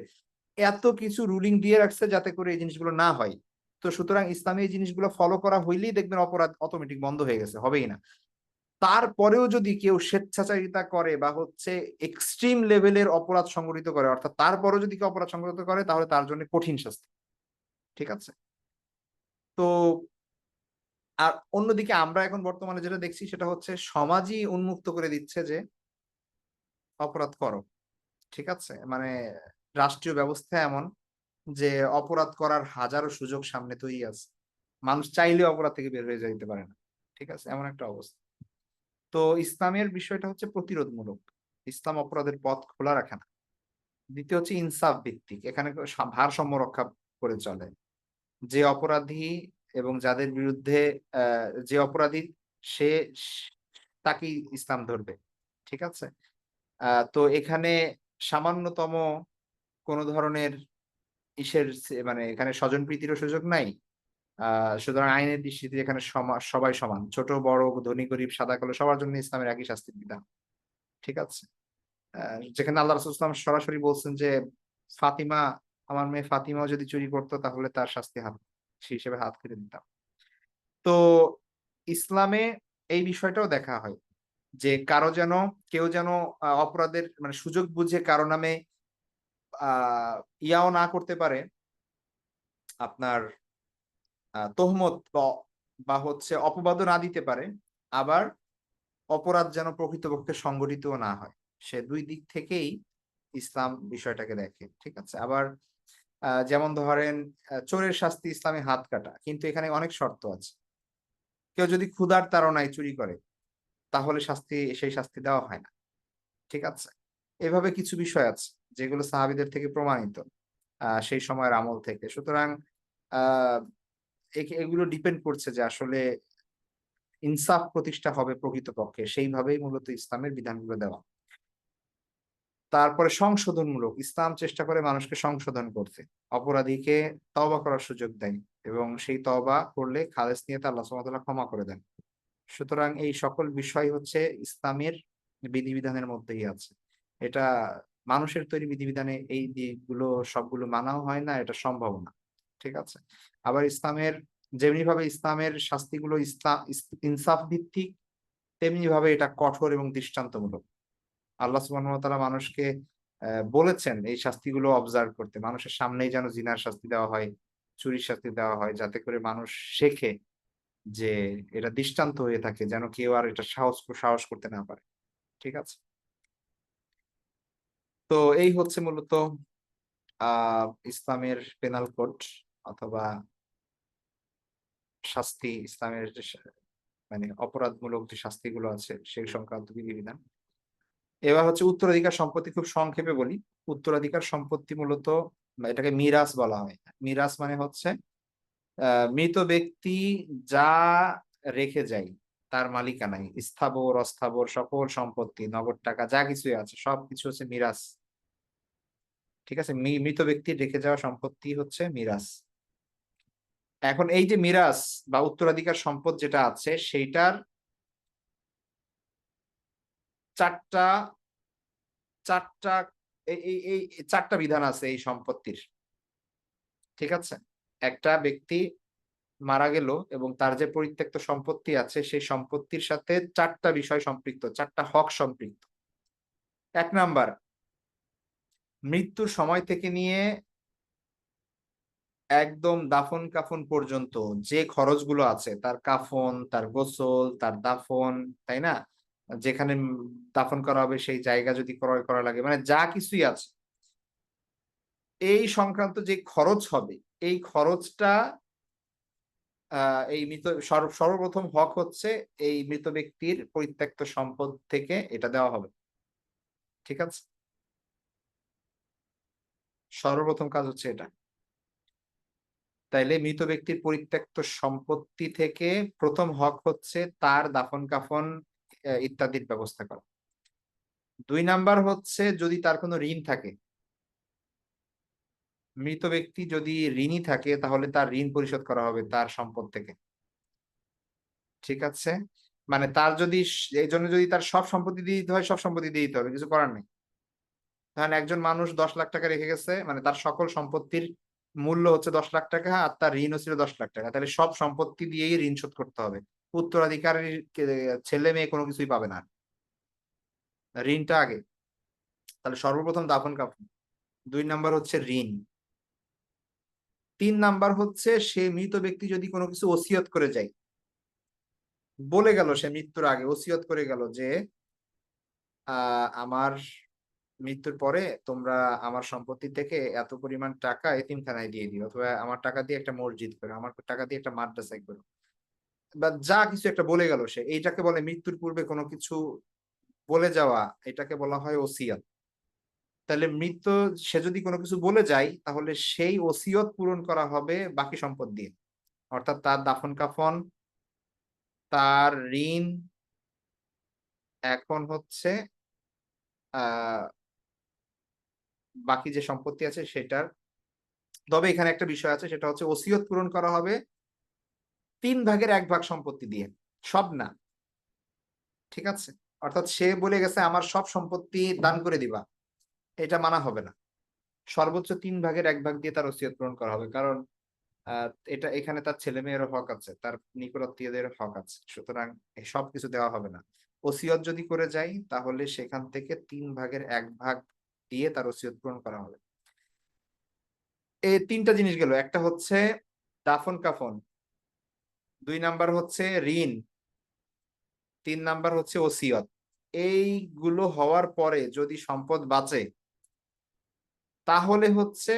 [SPEAKER 2] এত কিছু রুলিং দিয়ে রাখছে যাতে করে এই জিনিসগুলো না হয়। তো সুতরাং ইসলামে এই জিনিসগুলো ফলো করা হইলেই দেখবেন অপরাধ অটোমেটিক বন্ধ হয়ে গেছে, হবেই না। তারপরেও যদি কেউ স্বেচ্ছাচারিতা করে বা হচ্ছে এক্সট্রিম লেভেলের অপরাধ সংগঠিত করে, অর্থাৎ তারপরেও যদি কেউ অপরাধ সংগঠিত করে তাহলে তার জন্য কঠিন শাস্তি। ঠিক আছে? তো আর অন্যদিকে আমরা এখন বর্তমানে যেটা দেখছি সেটা হচ্ছে সমাজই উন্মুক্ত করে দিচ্ছে যে অপরাধ করো। ঠিক আছে? মানে রাষ্ট্রীয় ব্যবস্থা এমন যে অপরাধ করার হাজারো সুযোগ সামনে তৈরি আছে। মানুষ চাইলেও অপরাধ থেকে বের হয়ে যাইতে পারে না। ঠিক আছে? এমন একটা অবস্থা। তো ইসলামের বিষয়টা হচ্ছে প্রতিরোধমূলক। ইসলাম অপরাধের পথ খোলা রাখে না। দ্বিতীয় হচ্ছে ইনসাফ ভিত্তিক। এখানে ভারসাম্য রক্ষা করে চলে। যে অপরাধী এবং যাদের বিরুদ্ধে যে অপরাধী সে তাকেই ইসলাম ধরবে। ঠিক আছে? তো এখানে সামান্যতম কোন ধরনের মানে এখানে স্বজনপ্রীতিরও সুযোগ নাই। আ সুতরাং আইনের দৃষ্টিতে এখানে সবাই সমান। ছোট, বড়, ধনী, গরিব, সাদা, কালো সবার জন্য ইসলামের একই শাস্তির বিধান। ঠিক আছে? আ যেখানে আল্লাহ রাসূল সাল্লাল্লাহু আলাইহি ওয়াসাল্লাম সরাসরি বলছেন যে, ফাতিমা আমার মেয়ে ফাতিমাও যদি চুরি করত তাহলে তার শাস্তি সে হিসেবে হাত কেটে দিতাম। তো ইসলামে এই বিষয়টাও দেখা হয় যে কেউ যেন অপরাধের মানে সুযোগ বুঝে কারো নামে আ ইয়াও না করতে পারে আপনার তোহমত বা হচ্ছে অপবাদও না দিতে পারে। আবার অপরাধ যেন প্রকৃতপক্ষে সংগঠিতও না হয়। সে ২ দিক থেকেই ইসলাম বিষয়টাকে দেখে। ঠিক আছে? আবার যেমন ধরেন চোরের শাস্তি ইসলামে হাত কাটা। কিন্তু এখানে অনেক শর্ত আছে। কেউ যদি ক্ষুধার তাড়নায় চুরি করে তাহলে সেই শাস্তি দেওয়া হয় না। ঠিক আছে? এভাবে কিছু বিষয় আছে যেগুলো সাহাবীদের থেকে প্রমাণিত। সেই সময়ের আমল থেকে। সুতরাং আ এগুলো ডিপেন্ড করছে যে আসলে ইনসাফ প্রতিষ্ঠা হবে প্রকৃতপক্ষে। সেইভাবেই মূলত ইসলামের বিধানগুলো দেওয়া। তারপরে সংশোধনমূলক। ইসলাম চেষ্টা করে মানুষকে সংশোধন করতে। অপরাধীকে তওবা করার সুযোগ দেয় এবং সেই তওবা করলে খালেস নিয়তে আল্লাহ সুবহানাহু ওয়া তাআলা ক্ষমা করে দেন। সুতরাং এই সকল বিষয় হচ্ছে ইসলামের বিধিবিধানের মধ্যেই আছে। এটা মানুষের তৈরি বিধিবিধানে এই দিকগুলো সবগুলো মানাও হয় না, এটা সম্ভবও না। ঠিক আছে? আবার যেমনিভাবে ইসলামের শাস্তিগুলো ইনসাফ ভিত্তিক, তেমনিভাবে এটা কঠোর এবং দৃষ্টান্তমূলক। আল্লাহ সুবহানাহু ওয়া তাআলা মানুষকে বলেছেন এই শাস্তিগুলো অবজার্ভ করতে। মানুষের সামনেই যেন জিনার শাস্তি দেওয়া হয়, চুরির শাস্তি দেওয়া হয় যাতে করে মানুষ শেখে যে এটা দৃষ্টান্ত হয়ে থাকে যেন কেউ আর এটা সাহস করতে না পারে। ঠিক আছে? তো এই হচ্ছে মূলত আ ইসলামের পেনাল কোড অথবা শাস্তি ইসলামের যে মানে অপরাধমূলক যে শাস্তিগুলো আছে সেই সংক্রান্ত বিধিবিধান। এবার হচ্ছে উত্তরাধিকার সম্পত্তি খুব সংক্ষেপে বলি। উত্তরাধিকার সম্পত্তি মূলত এটাকে মিরাস বলা হয়। মিরাস মানে হচ্ছে মৃত ব্যক্তি যা রেখে যায় তার মালিকানায় স্থাবর, অস্থাবর সকল সম্পত্তি, নগদ টাকা যা কিছুই আছে সবকিছু হচ্ছে মিরাস। ঠিক আছে? মৃত ব্যক্তির রেখে যাওয়া সম্পত্তি হচ্ছে মিরাস। এখন এই যে মিরাস বা উত্তরাধিকার সম্পদ যেটা আছে সেইটার ৪ টা ৪ টা এই ৪ টা বিধান আছে এই সম্পত্তির। ঠিক আছে? একটা ব্যক্তি মারা গেল এবং তার যে পরিত্যক্ত সম্পত্তি আছে সেই সম্পত্তির সাথে ৪ টা বিষয় সম্পৃক্ত, ৪ টা হক সম্পৃক্ত। ১ নাম্বার মৃত্যুর সময় থেকে নিয়ে একদম দাফন-কাফন পর্যন্ত যে খরচগুলো আছে তার কাফন, তার গোসল, তার দাফন, তাই না? যেখানে দাফন করা হবে সেই জায়গা যদি ক্রয় করা লাগে মানে যা কিছুই আছে এই সংক্রান্ত যে খরচ হবে এই খরচটা আ এই মৃত সর্বপ্রথম হক হচ্ছে এই মৃত ব্যক্তির পরিত্যক্ত সম্পদ থেকে এটা দেওয়া হবে। ঠিক আছে? সর্বপ্রথম কাজ হচ্ছে এটা। তাইলে মৃত ব্যক্তির পরিত্যক্ত সম্পত্তি থেকে ১ম হক হচ্ছে তার দাফন-কাফন ইত্যাদির ব্যবস্থা করা। ২ নাম্বার হচ্ছে যদি তার কোন ঋণ থাকে, মৃত ব্যক্তি যদি ঋণী থাকে তাহলে তার ঋণ পরিশোধ করা হবে তার সম্পদ থেকে। ঠিক আছে? মানে তার যদি এইজন্য যদি তার সব সম্পত্তি দিয়ে দিতে হয়, সব সম্পত্তি দিয়ে দিতে হবে। কিছু করার নেই। ধরেন একজন মানুষ ৳১০,০০,০০০ রেখে গেছে, মানে তার সকল সম্পত্তির মূল্য হচ্ছে ৳১০,০০,০০০ আর তার ঋণও ছিল ৳১০,০০,০০০। তাহলে সব সম্পত্তি দিয়েই ঋণ শোধ করতে হবে। উত্তরাধিকারীর ছেলে-মেয়ে কোন কিছুই পাবে না। ঋণটা আগে। তাহলে সর্বপ্রথম দাফন-কাফন। ২ নাম্বার হচ্ছে ঋণ। ৩ নাম্বার হচ্ছে সে মৃত ব্যক্তি যদি কোন কিছু ওসিয়ত করে যায়। বলে গেল সে মৃত্যুর আগে ওসিয়ত করে গেল যে, আ আমার মৃত্যুর পরে তোমরা আমার সম্পত্তি থেকে এত পরিমাণ টাকা এতিমখানায় দিয়ে দিও। অথবা আমার টাকা দিয়ে একটা মসজিদ করো, আমার টাকা দিয়ে একটা মাদ্রাসায় করো। বা যা কিছু একটা বলে গেল সে। এইটাকে বলে মৃত্যুর পূর্বে কোন কিছু বলে যাওয়া, এটাকে বলা হয় ওসিয়ত। তাহলে সে যদি কোন কিছু বলে যায়, তাহলে সেই ওসিয়ত পূরণ করা হবে বাকি সম্পদ দিয়ে। অর্থাৎ তার দাফন-কাফন, তার ঋণ এখন হচ্ছে আ বাকি যে সম্পত্তি আছে সেটার। তবে এখানে একটা বিষয় আছে, সেটা হচ্ছে ওসিয়ত পূরণ করা হবে ৩ ভাগের ১ ভাগ সম্পত্তি দিয়ে। সব না। ঠিক আছে? অর্থাৎ সে বলে গেছে আমার সব সম্পত্তি দান করে দিবা। এটা মানা হবে না। সর্বোচ্চ ৩ ভাগের ১ ভাগ দিয়ে তার ওসিয়ত পূরণ করা হবে। কারণ আ এখানে তার ছেলে-মেয়েরও হক আছে। তার নিকট-আত্মীয়দেরও হক আছে। সুতরাং সবকিছু দেওয়া হবে না। ওসিয়ত যদি করে যাই তাহলে সেখান থেকে ৩ ভাগের ১ ভাগ দিয়ে তার ওসিয়ত পূরণ করা হবে। এই ৩ টা জিনিস গেল। একটা হচ্ছে দাফন-কাফন, ২ নাম্বার হচ্ছে ঋণ, ৩ নাম্বার হচ্ছে ওসিয়ত। এইগুলো হওয়ার পরে যদি সম্পদ বাঁচে, তাহলে হচ্ছে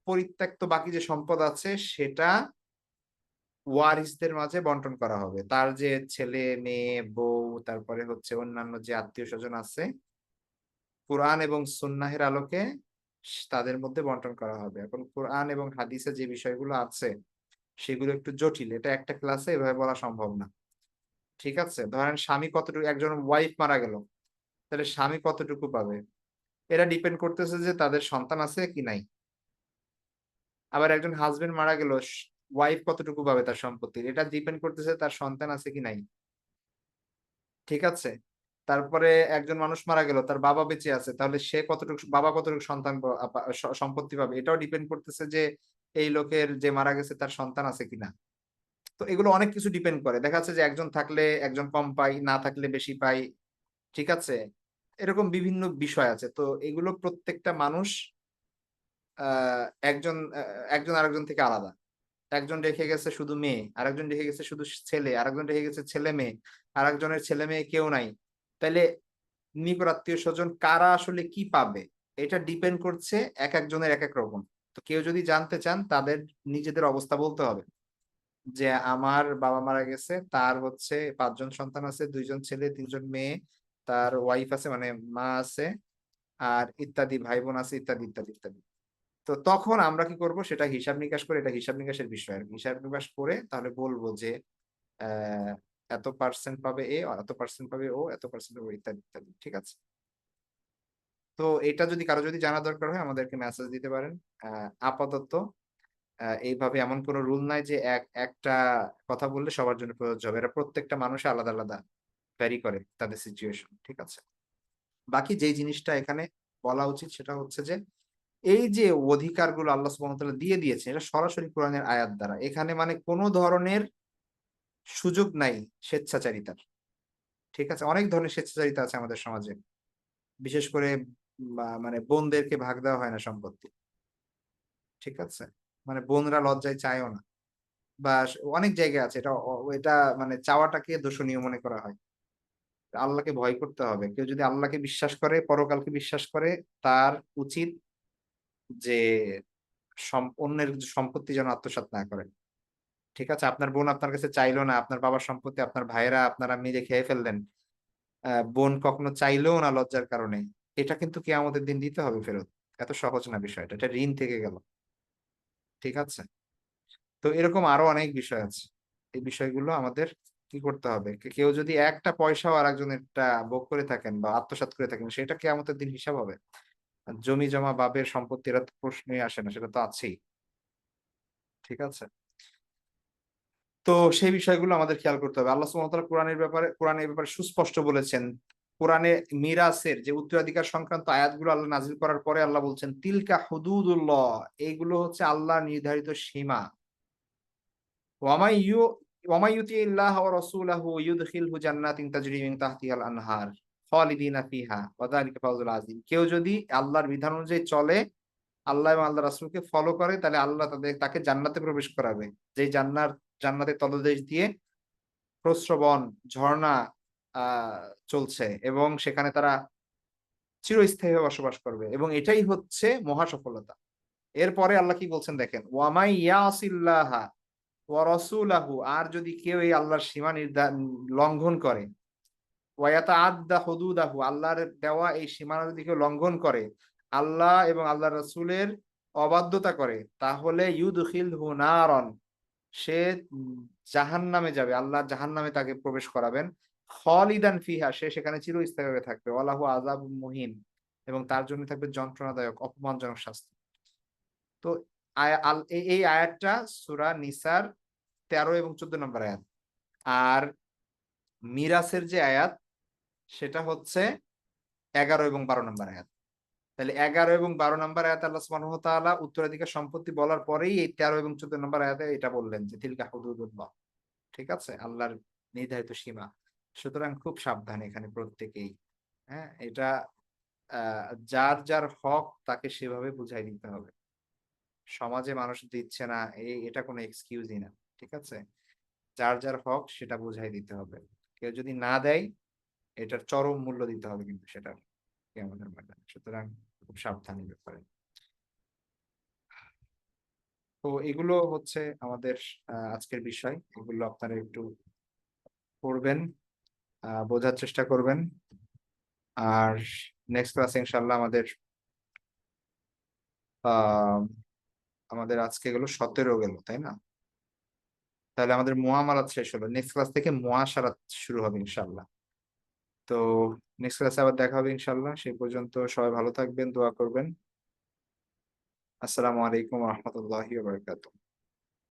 [SPEAKER 2] পরিত্যক্ত বাকি যে সম্পদ আছে সেটা ওয়ারিসদের মাঝে বন্টন করা হবে। তার যে ছেলে, মেয়ে, বউ, তারপরে হচ্ছে অন্যান্য যে আত্মীয়স্বজন আছে, কুরআন এবং সুন্নাহের আলোকে তাদের মধ্যে বন্টন করা হবে। এখন কুরআন এবং হাদিসে যে বিষয়গুলো আছে সেগুলো একটু জটিল। এটা একটা ক্লাসে এভাবে বলা সম্ভব না। ঠিক আছে? ধরেন স্বামী কতটুকু, একজন ওয়াইফ মারা গেল। তাহলে স্বামী কতটুকু পাবে? এটা ডিপেন্ড করতেছে যে তাদের সন্তান আছে কি নাই। আবার একজন হাসব্যান্ড মারা গেল, ওয়াইফ কতটুকু পাবে তার সম্পত্তির? এটা ডিপেন্ড করতেছে তার সন্তান আছে কি নাই। ঠিক আছে? তারপরে একজন মানুষ মারা গেল, তার বাবা বেঁচে আছে। তাহলে সে বাবা কতটুকু সন্তান প আ পা স সম্পত্তি পাবে? এটাও ডিপেন্ড করতেছে যে এই লোকের যে মারা গেছে তার সন্তান আছে কিনা। তো এগুলো অনেক কিছু ডিপেন্ড করে। দেখা যাচ্ছে যে একজন থাকলে একজন কম পায়, না থাকলে বেশি পায়। ঠিক আছে? এরকম বিভিন্ন বিষয় আছে। তো এগুলো প্রত্যেকটা মানুষ আ একজন আরেকজন থেকে আলাদা। একজন রেখে গেছে শুধু মেয়ে, আরেকজন রেখে গেছে শুধু ছেলে, আরেকজন রেখে গেছে ছেলে-মেয়ে, আরেকজনের ছেলে-মেয়ে কেউ নাই। তাইলে নিকট আত্মীয়স্বজন কারা আসলে কি পাবে? এটা ডিপেন্ড করছে একেকজনের একেক রকম। তো কেউ যদি জানতে চান তাদের নিজেদের অবস্থা বলতে হবে। যে আমার বাবা মারা গেছে, তার হচ্ছে ৫ জন সন্তান আছে, ২ জন ছেলে, ৩ জন মেয়ে, তার ওয়াইফ আছে মানে মা আছে, আর ইত্যাদি ভাই-বোন আছে ইত্যাদি, ইত্যাদি, ইত্যাদি। তো তখন আমরা কি করব সেটা হিসাব নিকাশ করে, এটা হিসাব নিকাশের বিষয় আরকি। হিসাব নিকাশ করে তাহলে বলব যে এত পার্সেন্ট পাবে এ, এত পার্সেন্ট পাবে ও, এত পার্সেন্ট পাবে ইত্যাদি, ইত্যাদি। ঠিক আছে? তো এটা যদি কারো যদি জানা দরকার হয় আমাদেরকে মেসেজ দিতে পারেন। আপাতত এইভাবে এমন কোন রুল নাই যে একটা কথা বললে সবার জন্য প্রযোজ্য হবে। এটা প্রত্যেকটা মানুষের আলাদা, আলাদা ভ্যারি করে তাদের সিচুয়েশন। ঠিক আছে? বাকি যেই জিনিসটা এখানে বলা উচিত সেটা হচ্ছে যে এই যে অধিকারগুলো আল্লাহ সুবহানাহু ওয়া তাআলা দিয়ে দিয়েছেন, এটা সরাসরি কোরআনের আয়াত দ্বারা। এখানে মানে কোন ধরনের সুযোগ নাই স্বেচ্ছাচারিতার। ঠিক আছে? অনেক ধরনের স্বেচ্ছাচারিতা আছে আমাদের সমাজে। বিশেষ করে মানে বোনদেরকে ভাগ দেওয়া হয় না সম্পত্তি। ঠিক আছে? মানে বোনরা লজ্জায় চায়ও না। বা অনেক জায়গায় আছে এটা মানে চাওয়াটাকে দোষণীয় মনে করা হয়। আল্লাহকে ভয় করতে হবে। কেউ যদি আল্লাহকে বিশ্বাস করে, পরকালকে বিশ্বাস করে, তার উচিত যে অন্যের সম্পত্তি যেন আত্মসাৎ না করে। ঠিক আছে? আপনার বোন আপনার কাছে চাইলো না, আপনার বাবার সম্পত্তি আপনার ভাইয়েরা আপনারা মিলে খেয়ে ফেললেন। বোন কখনো চাইলেও না লজ্জার কারণে। এটা কিন্তু কিয়ামতের দিন দিতে হবে ফেরত। এত সহজ না বিষয়টা। এটা ঋণ থেকে গেল। ঠিক আছে? তো এরকম আরো অনেক বিষয় আছে। এই বিষয়গুলো আমাদের কি করতে হবে? কেউ যদি একটা পয়সাও আরেকজনেরটা ভোগ করে থাকেন বা আত্মসাৎ করে থাকেন সেটা কিয়ামতের দিন হিসাব হবে। জমি জমা বাপের সম্পত্তি এরা তো প্রশ্নই আসে না, সেটা তো আছেই। ঠিক আছে? তো সেই বিষয়গুলো আমাদের খেয়াল করতে হবে। আল্লাহ সুবহানাহু ওয়া তাআলা কোরআনে এই ব্যাপারে সুস্পষ্ট বলেছেন। কোরআনে মিরাসের যে উত্তরাধিকার সংক্রান্ত আয়াতগুলো আল্লাহ নাযিল করার পরে আল্লাহ বলছেন, "তিলকা হুদুদুল্লাহ" এইগুলো হচ্ছে আল্লাহর নির্ধারিত সীমা। ওয়ামাই ইউ ওয়ামাই ইউতিইল্লাহ ওয়া রাসূলাহু ইউদখিলহু জান্নাতিন তাজরি মিন তাহতিহাল আনহার খালিদিনা ফিহা ওয়া যালিকা ফাওজুল আযীম। কেউ যদি আল্লাহর বিধান অনুযায়ী চলে, আল্লাহ এবং আল্লাহর রাসূলকে ফলো করে, তাহলে আল্লাহ তাকে জান্নাতে প্রবেশ করাবে। যেই জান্নাতের তলদেশ দিয়ে প্রস্রবণ, ঝর্ণা আ চলছে এবং সেখানে তারা চিরস্থায়ীভাবে বসবাস করবে এবং এটাই হচ্ছে মহা সফলতা। এরপরে আল্লাহ কি বলছেন দেখেন, "ওয়ামাই ইয়াসিল্লাহা ওয়া রাসূলাহু" আর যদি কেউ এই আল্লাহর সীমা লঙ্ঘন করে, ওয়া ইয়াতাআদ্দা হুদুদাহু আল্লাহর দেওয়া এই সীমানা যদি কেউ লঙ্ঘন করে, আল্লাহ এবং আল্লাহর রাসূলের অবাধ্যতা করে, তাহলে ইউদখিলহু নারান সে জাহান্নামে যাবে। আল্লাহ জাহান্নামে তাকে প্রবেশ করাবেন। খালিদান ফিহা সে সেখানে চিরস্থায়ীভাবে থাকবে। ওয়ালাহু আযাবুম মুহিন এবং তার জন্য থাকবে যন্ত্রণাদায়ক অপমানজনক শাস্তি। তো এই আয়াতটা সূরা নিসার ১৩ এবং ১৪ নম্বর আয়াত। আর মিরাসের যে আয়াত সেটা হচ্ছে ১১ এবং ১২ নম্বর আয়াত। তাহলে ১১ এবং ১২ নম্বর আয়াতে আল্লাহ সুবহানাহু ওয়া তাআলা উত্তরাধিকার সম্পত্তি বলার পরেই এই ১৩ এবং ১৪ নম্বর আয়াতে এটা বললেন যে, "তিলকা হুদুদুল্লাহ।" ঠিক আছে? আল্লাহর নির্ধারিত সীমা। সুতরাং খুব সাবধান এখানে প্রত্যেকেই। হ্যাঁ? এটা আ যার হক তাকে সেভাবে বুঝাই দিতে হবে। সমাজে মানুষ দিচ্ছে না এটা কোনো এক্সকিউজই না। ঠিক আছে? যার হক সেটা বুঝাই দিতে হবে। কেউ যদি না দেয় এটার চরম মূল্য দিতে হবে কিন্তু সেটার কিয়ামতের ময়দানে। সুতরাং খুব সাবধান এই ব্যাপারে। তো এগুলো হচ্ছে আমাদের আজকের বিষয়। এগুলো আপনারা একটু পড়বেন, বোঝার চেষ্টা করবেন। আর নেক্সট ক্লাসে ইনশাআল্লাহ আ আমাদের আজকে গেল ১৭ গেল, তাই না? তাহলে আমাদের মুআমালাত শেষ হলো। নেক্সট ক্লাস থেকে মুআশারাত শুরু হবে ইনশাআল্লাহ। তো নেক্সট ক্লাসে আবার দেখা হবে ইনশাআল্লাহ। সেই পর্যন্ত সবাই ভালো থাকবেন, দোয়া করবেন। আসসালামু আলাইকুম ওয়া রাহমাতুল্লাহি ওয়া বারাকাতুহু।